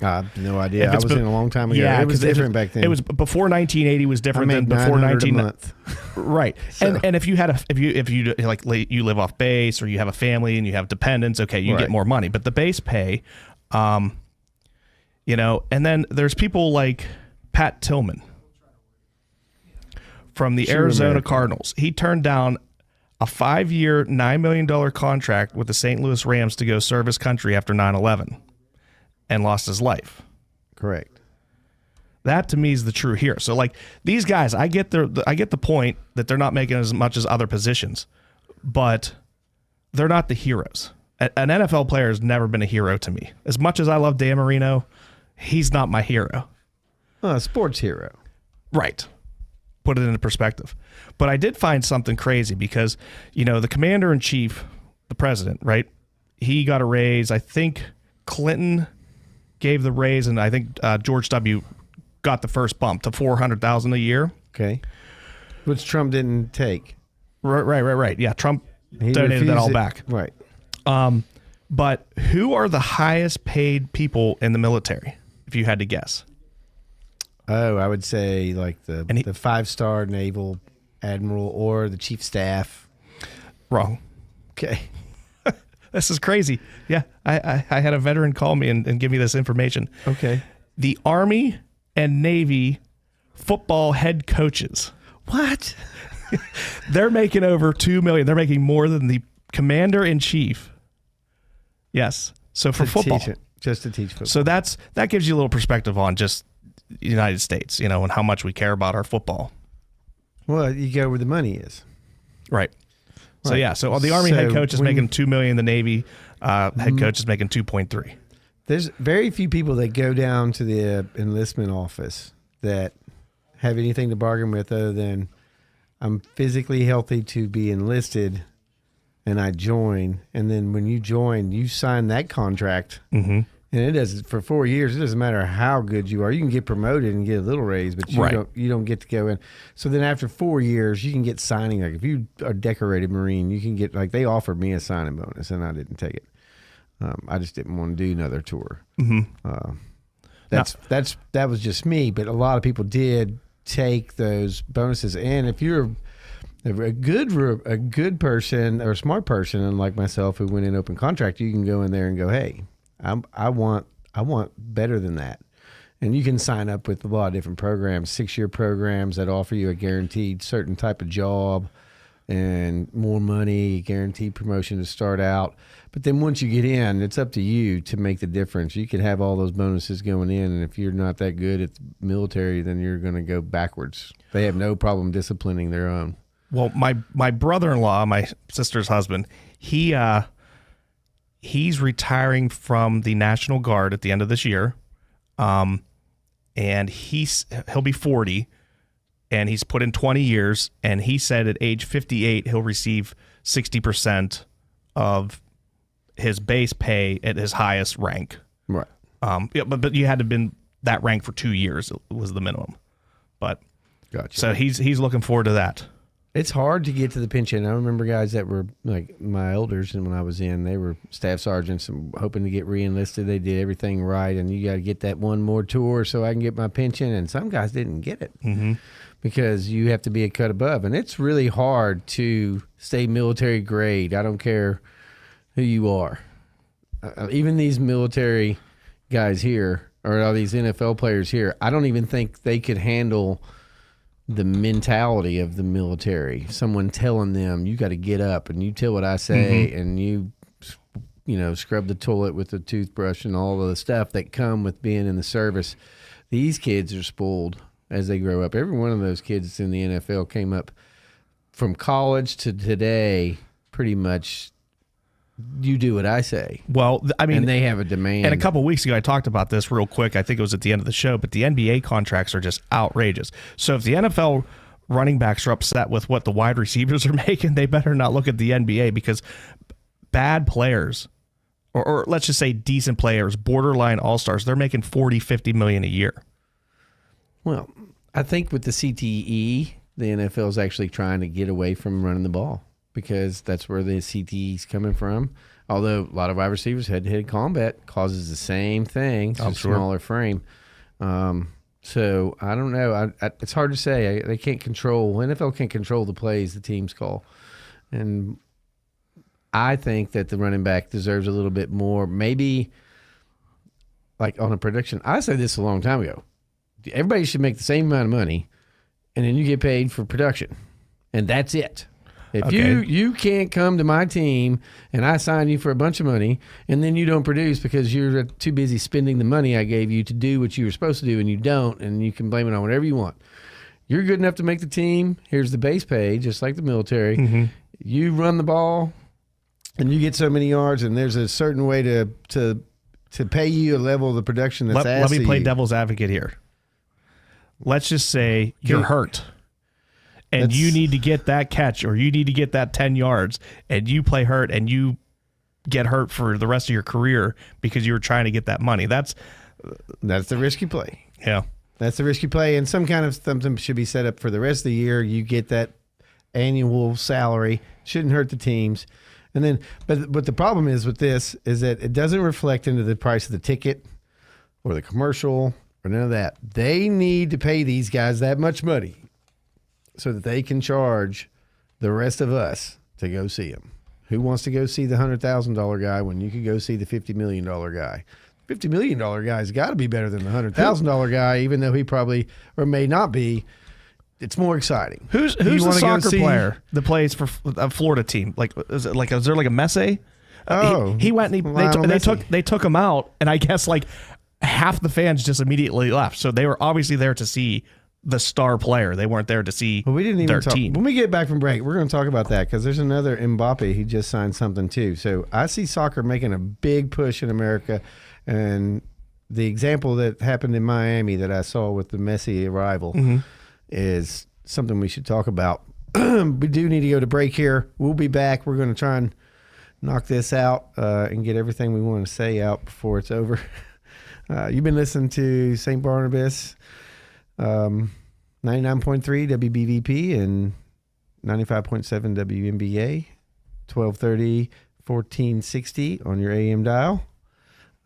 I have no idea. I was in a long time ago. Yeah, it was different back then. It was before 1980 was different than before 1990. Right. So. And if you you live off base or you have a family and you have dependents, okay, you get more money. But the base pay, and then there's people like Pat Tillman from the Arizona Cardinals. He turned down a 5-year, $9 million contract with the St. Louis Rams to go serve his country after 9/11. And lost his life. Correct. That to me is the true hero. So like these guys, I get the point that they're not making as much as other positions, but they're not the heroes. An NFL player has never been a hero to me. As much as I love Dan Marino, he's not my hero. A sports hero. Right. Put it into perspective. But I did find something crazy because, the commander-in-chief, the president, right? He got a raise. I think Clinton gave the raise, and I think George W. got the first bump to $400,000 a year. Okay, which Trump didn't take. Right. Yeah, Trump donated that all back. Right. But who are the highest paid people in the military, if you had to guess? Oh, I would say like the 5-star naval admiral or the chief staff. Wrong. Okay. This is crazy. Yeah, I had a veteran call me and give me this information. Okay. The Army and Navy football head coaches. What? They're making over $2 million. They're making more than the commander-in-chief. Yes. So for football. Just to teach football. So that gives you a little perspective on just the United States, and how much we care about our football. Well, you go where the money is. Right. So so the Army head coach is making $2 million. The Navy head coach is making 2.3. There's very few people that go down to the enlistment office that have anything to bargain with other than I'm physically healthy to be enlisted, and I join. And then when you join, you sign that contract, and it does for 4 years. It doesn't matter how good you are. You can get promoted and get a little raise, but you don't get to go in. So then after 4 years, you can get signing. Like if you are a decorated Marine, you can get they offered me a signing bonus, and I didn't take it. I just didn't want to do another tour. That was just me, but a lot of people did take those bonuses. And if you're a good person or a smart person, and like myself who went in open contract, you can go in there and go, hey, I want better than that. And you can sign up with a lot of different programs, 6-year programs that offer you a guaranteed certain type of job and more money, guaranteed promotion to start out. But then once you get in, it's up to you to make the difference. You could have all those bonuses going in, and if you're not that good at the military, then you're going to go backwards. They have no problem disciplining their own. Well, my brother-in-law, my sister's husband, he's retiring from the National Guard at the end of this year. And he'll be 40, and he's put in 20 years, and he said at age 58 he'll receive 60% of his base pay at his highest rank. Right. Yeah, but you had to have been that rank for 2 years was the minimum. But gotcha. So he's looking forward to that. It's hard to get to the pension. I remember guys that were like my elders, and when I was in, they were staff sergeants and hoping to get re-enlisted. They did everything right, and you got to get that one more tour so I can get my pension. And some guys didn't get it because you have to be a cut above, and it's really hard to stay military grade. I don't care who you are. Even these military guys here, or all these NFL players here, I don't even think they could handle the mentality of the military. Someone telling them, you got to get up and you tell what I say, and you scrub the toilet with the toothbrush and all of the stuff that come with being in the service. These kids are spoiled as they grow up. Every one of those kids in the NFL came up from college to today pretty much. You do what I say. Well, I mean, and they have a demand. And a couple of weeks ago, I talked about this real quick. I think it was at the end of the show, but the NBA contracts are just outrageous. So if the NFL running backs are upset with what the wide receivers are making, they better not look at the NBA, because bad players, or let's just say decent players, borderline all-stars, they're making $40-50 million a year. Well, I think with the CTE, the NFL is actually trying to get away from running the ball, because that's where the CTE is coming from. Although a lot of wide receivers head-to-head combat causes the same thing, just a smaller frame. So I don't know. It's hard to say. They can't control. NFL can't control the plays the teams call, and I think that the running back deserves a little bit more. Maybe like on a production. I said this a long time ago. Everybody should make the same amount of money, and then you get paid for production, and that's it. If you can't come to my team and I sign you for a bunch of money, and then you don't produce because you're too busy spending the money I gave you to do what you were supposed to do, and you don't, and you can blame it on whatever you want. You're good enough to make the team. Here's the base pay, just like the military. You run the ball, and you get so many yards, and there's a certain way to pay you a level of the production that's asked. Let me play devil's advocate here. Let's just say you're hurt. And you need to get that catch, or you need to get that 10 yards, and you play hurt, and you get hurt for the rest of your career because you were trying to get that money. That's the risky play. Yeah. That's the risky play, and some kind of something should be set up for the rest of the year. You get that annual salary. Shouldn't hurt the teams. And then, but the problem is with this is that it doesn't reflect into the price of the ticket or the commercial or none of that. They need to pay these guys that much money so that they can charge the rest of us to go see him. Who wants to go see the $100,000 guy when you could go see the $50 million guy? $50 million guy's got to be better than the $100,000 guy, even though he probably or may not be. It's more exciting. Who's the soccer player that plays for a Florida team? Is there like a Messi? He went and they took him out, and I guess like half the fans just immediately left. So they were obviously there to see the star player. They weren't there to see we didn't even their talk. team. When we get back from break, we're going to talk about that because there's another Mbappe. He just signed something too. So I see soccer making a big push in America, and the example that happened in Miami that I saw with the Messi arrival is something we should talk about. We do need to go to break here. We'll be back. We're going to try and knock this out and get everything we want to say out before it's over. You've been listening to St. Barnabas. 99.3 WBVP and 95.7 WNBA, 1230, 1460 on your AM dial.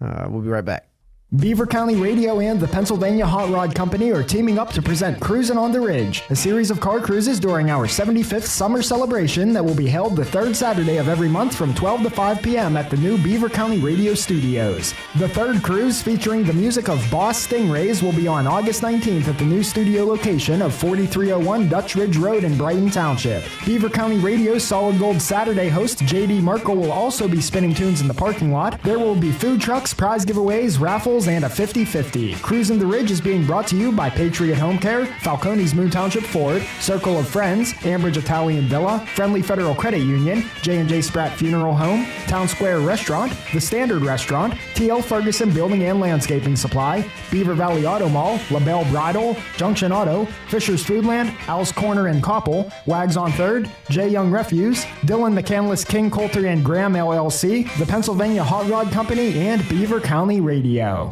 We'll be right back. Beaver County Radio and the Pennsylvania Hot Rod Company are teaming up to present Cruisin' on the Ridge, a series of car cruises during our 75th summer celebration that will be held the third Saturday of every month from 12 to 5 p.m. at the new Beaver County Radio Studios. The third cruise, featuring the music of Boss Stingrays, will be on August 19th at the new studio location of 4301 Dutch Ridge Road in Brighton Township. Beaver County Radio's Solid Gold Saturday host J.D. Markle will also be spinning tunes in the parking lot. There will be food trucks, prize giveaways, raffles, and a 50-50. Cruisin' the Ridge is being brought to you by Patriot Home Care, Falcone's Moon Township Ford, Circle of Friends, Ambridge Italian Villa, Friendly Federal Credit Union, J&J Spratt Funeral Home, Town Square Restaurant, The Standard Restaurant, T.L. Ferguson Building and Landscaping Supply, Beaver Valley Auto Mall, LaBelle Bridal, Junction Auto, Fisher's Foodland, Al's Corner and Koppel, Wags on 3rd, J. Young Refuse, Dylan McCandless King Coulter and Graham LLC, the Pennsylvania Hot Rod Company, and Beaver County Radio.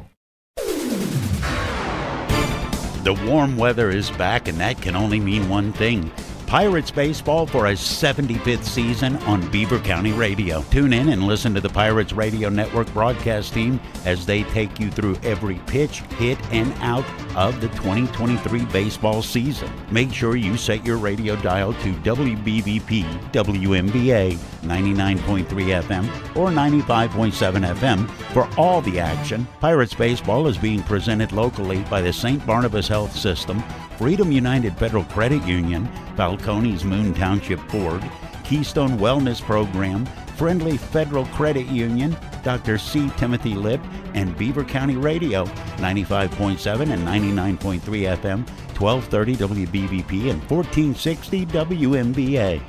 The warm weather is back, and that can only mean one thing. Pirates baseball for a 75th season on Beaver County Radio. Tune in and listen to the Pirates Radio Network broadcast team as they take you through every pitch, hit, and out of the 2023 baseball season. Make sure you set your radio dial to WBVP WMBA 99.3 FM or 95.7 FM for all the action. Pirates baseball is being presented locally by the St. Barnabas Health System, Freedom United Federal Credit Union, Falcone's Moon Township Ford, Keystone Wellness Program, Friendly Federal Credit Union, Dr. C. Timothy Lip, and Beaver County Radio, 95.7 and 99.3 FM, 1230 WBVP and 1460 WMBA.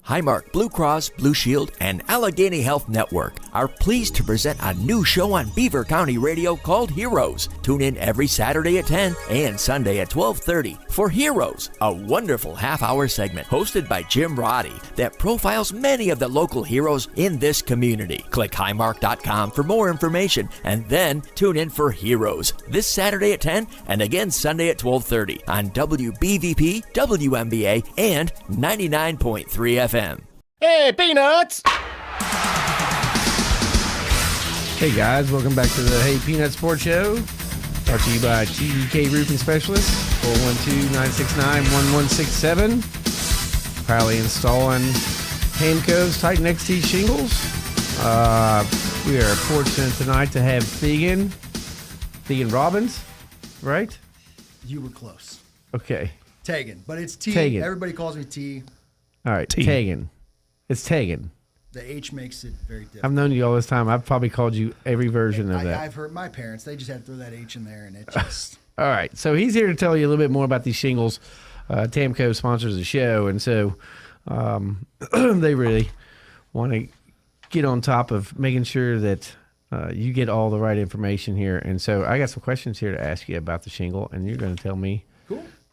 Highmark Blue Cross, Blue Shield, and Allegheny Health Network are pleased to present a new show on Beaver County Radio called Heroes. Tune in every Saturday at 10 and Sunday at 12:30 for Heroes, a wonderful half-hour segment hosted by Jim Roddy that profiles many of the local heroes in this community. Click highmark.com for more information and then tune in for Heroes this Saturday at 10 and again Sunday at 12:30 on WBVP, WMBA, and 99.3 FM. Hey, Peanuts! Hey guys, welcome back to the Hey Peanut Sports Show. Brought to you by TDK Roofing Specialists, 412-969-1167. Proudly installing Hamco's Titan XT shingles. We are fortunate tonight to have Thegan Robbins, right? You were close. Okay. Tegan, but it's T. Tegan. Everybody calls me T. All right, Tegan. It's Tegan. The H makes it very difficult. I've known you all this time. I've probably called you every version of that. I've heard my parents. They just had to throw that H in there, and it just... All right, so he's here to tell you a little bit more about these shingles. Tamco sponsors the show, and so they really want to get on top of making sure that you get all the right information here. And so I got some questions here to ask you about the shingle, and you're going to tell me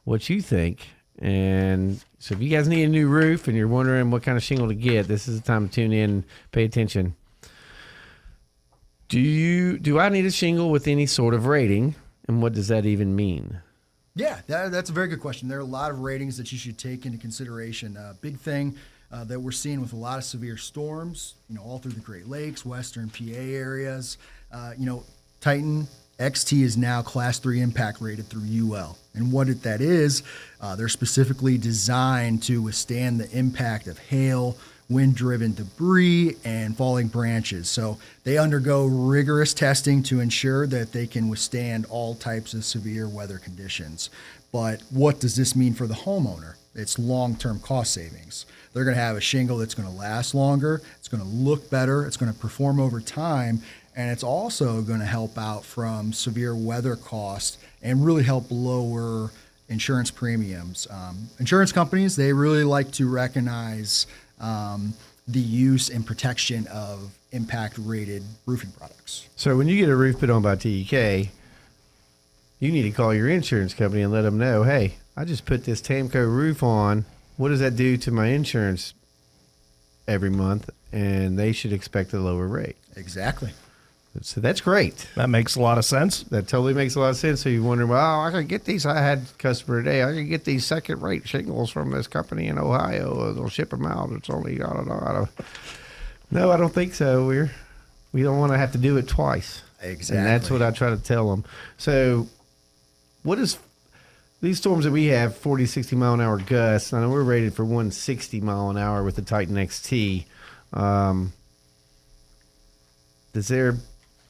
what you think. And so if you guys need a new roof and you're wondering what kind of shingle to get, this is the time to tune in and pay attention. Do I need a shingle with any sort of rating, and what does that even mean? Yeah, that's a very good question. There are a lot of ratings that you should take into consideration. Big thing that we're seeing with a lot of severe storms, all through the Great Lakes, Western PA areas. Titan XT is now Class 3 impact rated through UL. And what that is, they're specifically designed to withstand the impact of hail, wind-driven debris, and falling branches. So they undergo rigorous testing to ensure that they can withstand all types of severe weather conditions. But what does this mean for the homeowner? It's long-term cost savings. They're going to have a shingle that's going to last longer, it's going to look better, it's going to perform over time, and it's also going to help out from severe weather costs and really help lower insurance premiums. Insurance companies, they really like to recognize the use and protection of impact-rated roofing products. So when you get a roof put on by TEK, you need to call your insurance company and let them know, hey, I just put this Tamco roof on. What does that do to my insurance every month? And they should expect a lower rate. Exactly. So that's great. That makes a lot of sense. That totally makes a lot of sense. So you wonder, well, I can get these. I had a customer today. I can get these second-rate shingles from this company in Ohio. They'll ship them out. It's only, I don't know. No, I don't think so. We don't want to have to do it twice. Exactly. And that's what I try to tell them. So what is these storms that we have, 40, 60 mile an hour gusts? I know we're rated for 160 mile an hour with the Titan XT. Is there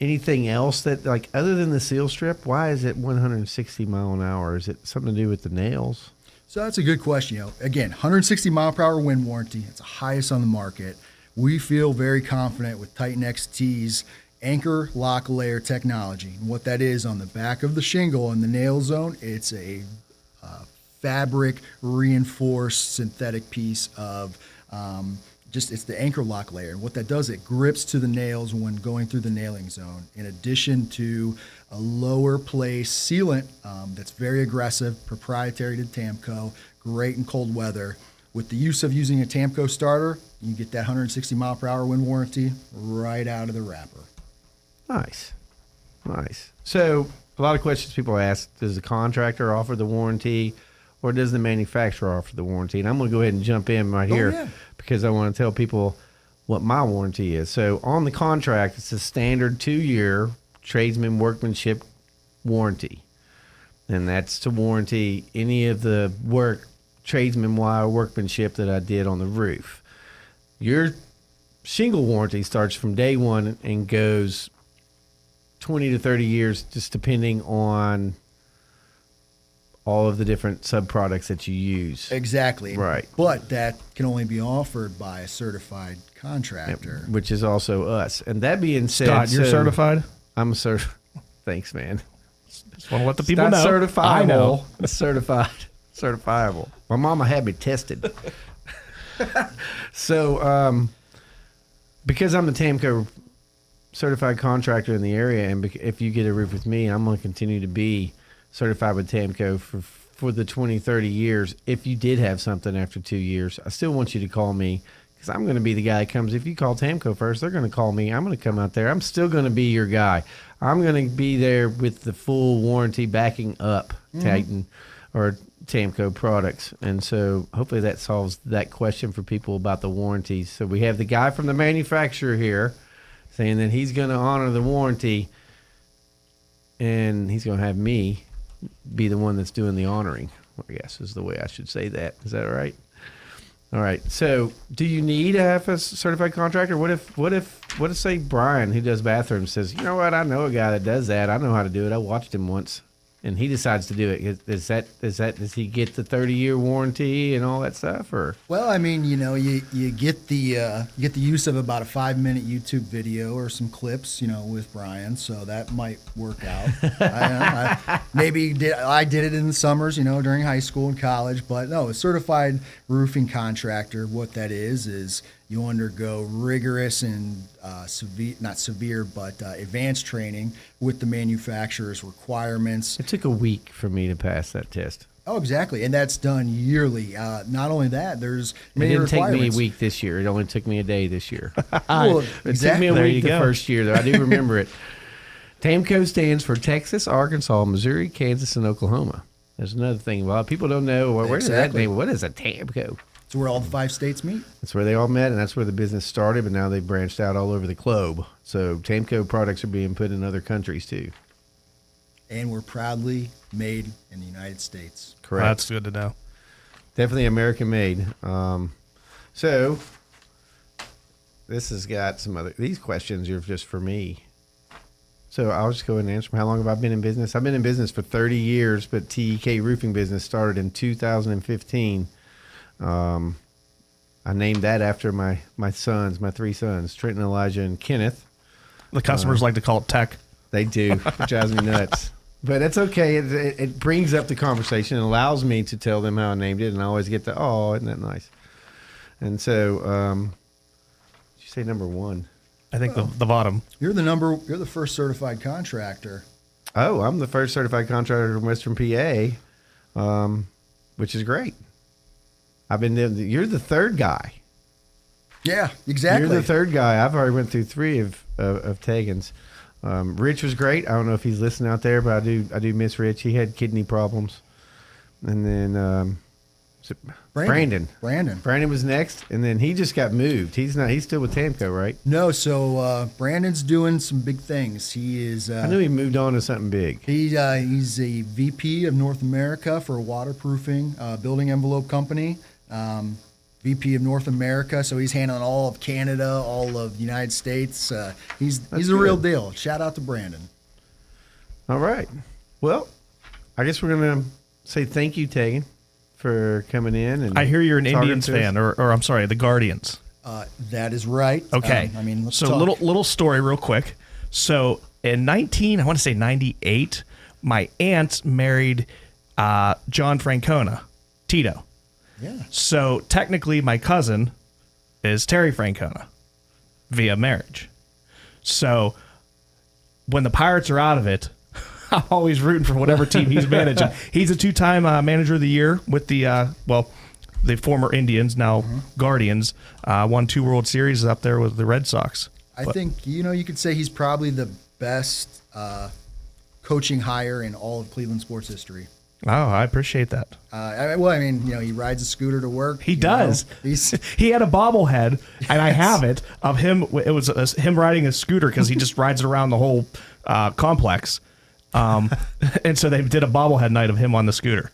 anything else that, like, other than the seal strip, why is it 160 mile an hour? Is it something to do with the nails? So that's a good question. Again, 160 mile per hour wind warranty. It's the highest on the market. We feel very confident with Titan XT's anchor lock layer technology. And what that is on the back of the shingle in the nail zone, it's a fabric reinforced synthetic piece of it's the anchor lock layer. And what that does, it grips to the nails when going through the nailing zone, in addition to a lower place sealant that's very aggressive, proprietary to Tamco, great in cold weather. With the use of using a Tamco starter, you get that 160 mile per hour wind warranty right out of the wrapper. Nice. So a lot of questions people ask, does the contractor offer the warranty or does the manufacturer offer the warranty? And I'm going to go ahead and jump in right here because I want to tell people what my warranty is. So on the contract, it's a standard 2-year tradesman workmanship warranty. And that's to warranty any of the tradesman wire workmanship that I did on the roof. Your shingle warranty starts from day one and goes 20 to 30 years, just depending on all of the different sub-products that you use. Exactly. Right. But that can only be offered by a certified contractor. Which is also us. And that being said... Scott, you're certified? I'm certified. Thanks, man. Just want to let the people know. Certifiable. I know. Certifiable. My mama had me tested. So, because I'm the Tamco certified contractor in the area, and if you get a roof with me, I'm going to continue to be certified with Tamco for the 20, 30 years. If you did have something after 2 years, I still want you to call me because I'm going to be the guy that comes. If you call Tamco first, they're going to call me. I'm going to come out there. I'm still going to be your guy. I'm going to be there with the full warranty backing up Titan or Tamco products. And so hopefully that solves that question for people about the warranties. So we have the guy from the manufacturer here saying that he's going to honor the warranty, and he's going to have me be the one that's doing the honoring, I guess is the way I should say that. Is that right? All right. So do you need to have a certified contractor? What if say Brian, who does bathrooms, says, you know what, I know a guy that does that. I know how to do it. I watched him once. And he decides to do it. Does he get the 30-year warranty and all that stuff, or? Well, I mean, you get the use of about a 5-minute YouTube video or some clips, with Brian, so that might work out. I did it in the summers, during high school and college, but no, a certified roofing contractor. What that is you undergo rigorous and advanced training with the manufacturer's requirements. It took a week for me to pass that test. Oh, exactly. And that's done yearly. Not only that, there's many requirements. It didn't take me a week this year. It only took me a day this year. Well, it took me a week the first year, though. I do remember it. TAMCO stands for Texas, Arkansas, Missouri, Kansas, and Oklahoma. There's another thing. A lot of people don't know. Where does that name? What is a TAMCO? It's where all the 5 states meet. That's where they all met, and that's where the business started, but now they've branched out all over the globe. So TAMCO products are being put in other countries, too. And we're proudly made in the United States. Correct. That's good to know. Definitely American made. So this has got some other... These questions are just for me. So I'll just go ahead and answer them. How long have I been in business? I've been in business for 30 years, but TEK Roofing business started in 2015. I named that after my 3 sons, Trenton, Elijah, and Kenneth. The customers like to call it tech. They do. It drives me nuts. But that's okay. It brings up the conversation and allows me to tell them how I named it, and I always get the, oh, isn't that nice? And so, did you say number 1? I think the bottom. You're the first certified contractor. Oh, I'm the first certified contractor in Western PA, which is great. You're the third guy. Yeah, exactly. You're the third guy. I've already went through 3 of Tegan's. Rich was great. I don't know if he's listening out there, but I do miss Rich. He had kidney problems. And then Brandon. Brandon. Brandon was next, and then he just got moved. He's still with Tamco, right? No, so Brandon's doing some big things. He is. I knew he moved on to something big. He's a VP of North America for a waterproofing building envelope company. VP of North America, so he's handling all of Canada, all of the United States. He's a real deal. Shout out to Brandon. All right. Well, I guess we're gonna say thank you, Tegan, for coming in. And I hear you're an talking Indians to us. fan, or I'm sorry, the Guardians. That is right. Okay. Let's so talk. little story real quick. So in 98, my aunt married John Francona, Tito. Yeah. So technically my cousin is Terry Francona via marriage. So when the Pirates are out of it, I'm always rooting for whatever team he's managing. He's a 2-time manager of the year with the former Indians, now Guardians. Won 2 World Series up there with the Red Sox. I think, you could say he's probably the best coaching hire in all of Cleveland sports history. Oh, I appreciate that. He rides a scooter to work. He does. He had a bobblehead, and I have it, of him. It was him riding a scooter because he just rides around the whole complex. And so they did a bobblehead night of him on the scooter.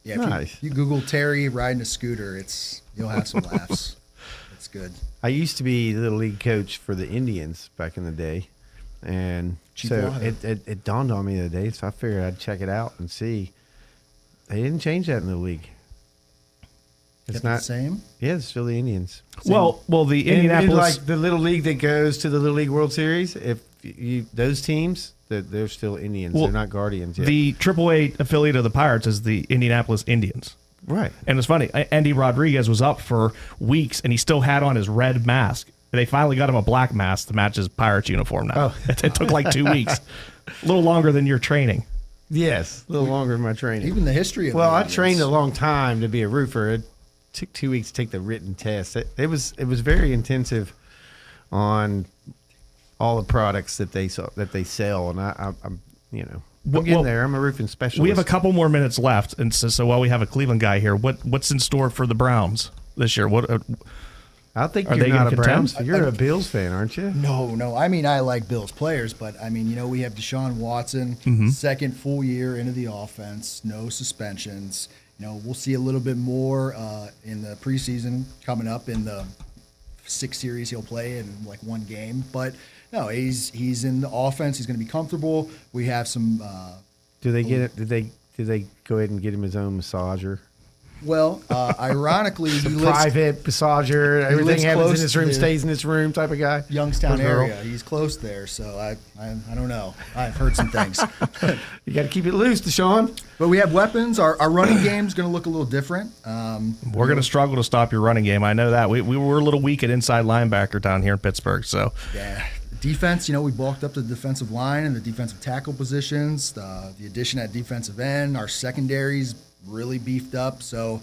Yeah, Nice. if you Google Terry riding a scooter, you'll have some laughs. It's good. I used to be the little league coach for the Indians back in the day, and so it dawned on me the other day. So I figured I'd check it out and see. They didn't change that in the league. It's Kept not the same. Yeah, it's still the Indians. Well, the Indianapolis, like the little league that goes to the Little League World Series. If those teams, they're still Indians. Well, they're not Guardians yet. the AAA affiliate of the Pirates is the Indianapolis Indians. Right. And it's funny. Andy Rodriguez was up for weeks, and he still had on his red mask. They finally got him a black mask to match his Pirates uniform now. Oh. It took like 2 weeks. A little longer than your training. Yes, a little longer than my training. Even the history of Well, the I Indians. trained a long time to be a roofer. It took 2 weeks to take the written test. It was very intensive on all the products that they sell, and I'm getting there. I'm a roofing specialist. We have a couple more minutes left, and so while we have a Cleveland guy here, what's in store for the Browns this year? I think Are you're they not gonna a Browns. contend? You're a Bills fan, aren't you? No. I mean, I like Bills players, but we have Deshaun Watson, second full year into the offense, no suspensions. We'll see a little bit more in the preseason coming up in the 6 series he'll play in like 1 game. But no, he's in the offense. He's going to be comfortable. We have some. Do they get it? Did they go ahead and get him his own massager? Well, ironically, he lives Private massager. Everything lives happens close in his to room, the stays in his room type of guy. Youngstown Or girl. area. He's close there, so I don't know. I've heard some things. You got to keep it loose, Deshaun. But we have weapons. Our running game's going to look a little different. We're going to struggle to stop your running game. I know that. We were a little weak at inside linebacker down here in Pittsburgh. So Yeah. Defense, we bulked up the defensive line and the defensive tackle positions. The addition at defensive end. Our secondary's really beefed up. So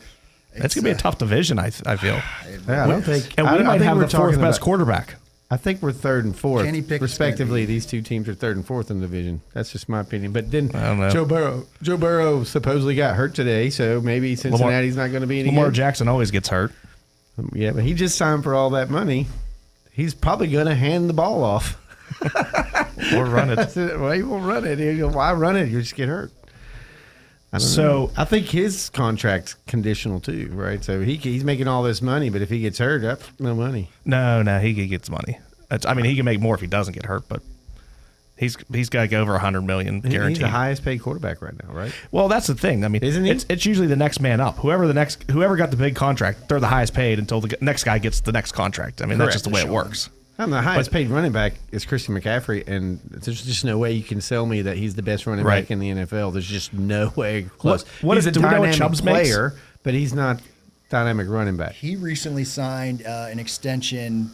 it's going to be a tough division, I feel. Yeah, I don't think. And we might have the 4th best quarterback. I think we're 3rd and 4th, Kenny Pickett's respectively. These two teams are 3rd and 4th in the division. That's just my opinion. But then I don't know. Joe Burrow supposedly got hurt today, so maybe Cincinnati's not going to be any Lamar good. Jackson always gets hurt. Yeah, but he just signed for all that money. He's probably going to hand the ball off. Or run it. Well, he won't run it. Why run it? You just get hurt. I don't So- know. I think his contract's conditional too, right? So he's making all this money, but if he gets hurt, that's no money. No, he gets money. He can make more if he doesn't get hurt, but he's got to go over $100 million guaranteed. He's the highest paid quarterback right now, right? Well, that's the thing. Isn't he? It's usually the next man up. Whoever got the big contract, they're the highest paid until the next guy gets the next contract. That's just the way it works. I'm the highest paid running back is Christian McCaffrey, and there's just no way you can sell me that he's the best running Right. back in the NFL. There's just no way close. What He's a do we know what dynamic Chubbs makes? player, but he's not dynamic running back. He recently signed an extension.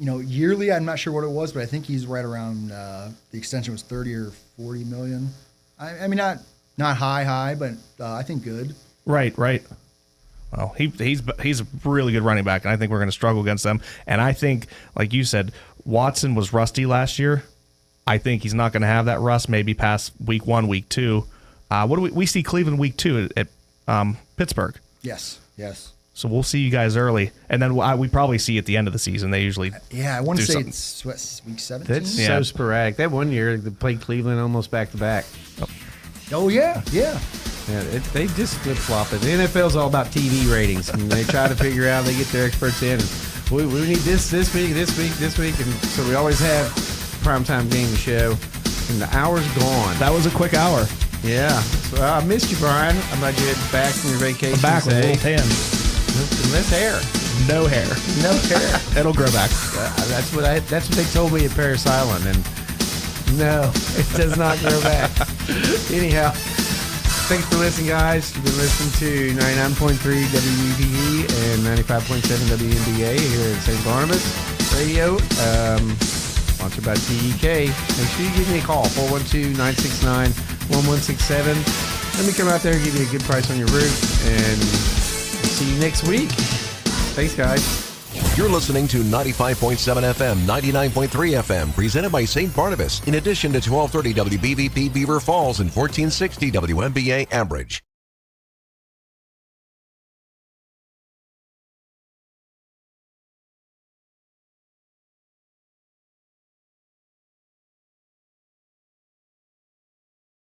Yearly, I'm not sure what it was, but I think he's right around the extension was 30 or 40 million. I mean, not high, but I think good. Right. Well, he's a really good running back, and I think we're going to struggle against them. And I think, like you said, Watson was rusty last year. I think he's not going to have that rust maybe past week 1, week 2. What do we see Cleveland week 2 at Pittsburgh? Yes. So we'll see you guys early, and then we probably see you at the end of the season. They usually I want to say something. it's week 17. That's so sporadic. That one year they played Cleveland almost back to back. Oh yeah. They just flip flop it. The NFL's all about TV ratings, and they try to figure out. They get their experts in. We need this week, and so we always have primetime game to show. And the hour's gone. That was a quick hour. Yeah. So I missed you, Brian. I'm glad you're back from your vacation. I'm back with a little tan. Less hair. No hair. It'll grow back. That's what they told me at Paris Island, and no, it does not grow back. Anyhow, thanks for listening, guys. You've been listening to 99.3 WBV and 95.7 WNBA here at St. Barnabas Radio. Sponsored by TEK. Make sure you give me a call, 412-969-1167. Let me come out there and give you a good price on your roof, and we'll see you next week. Thanks, guys. You're listening to 95.7 FM, 99.3 FM, presented by St. Barnabas, in addition to 1230 WBVP Beaver Falls and 1460 WNBA Ambridge.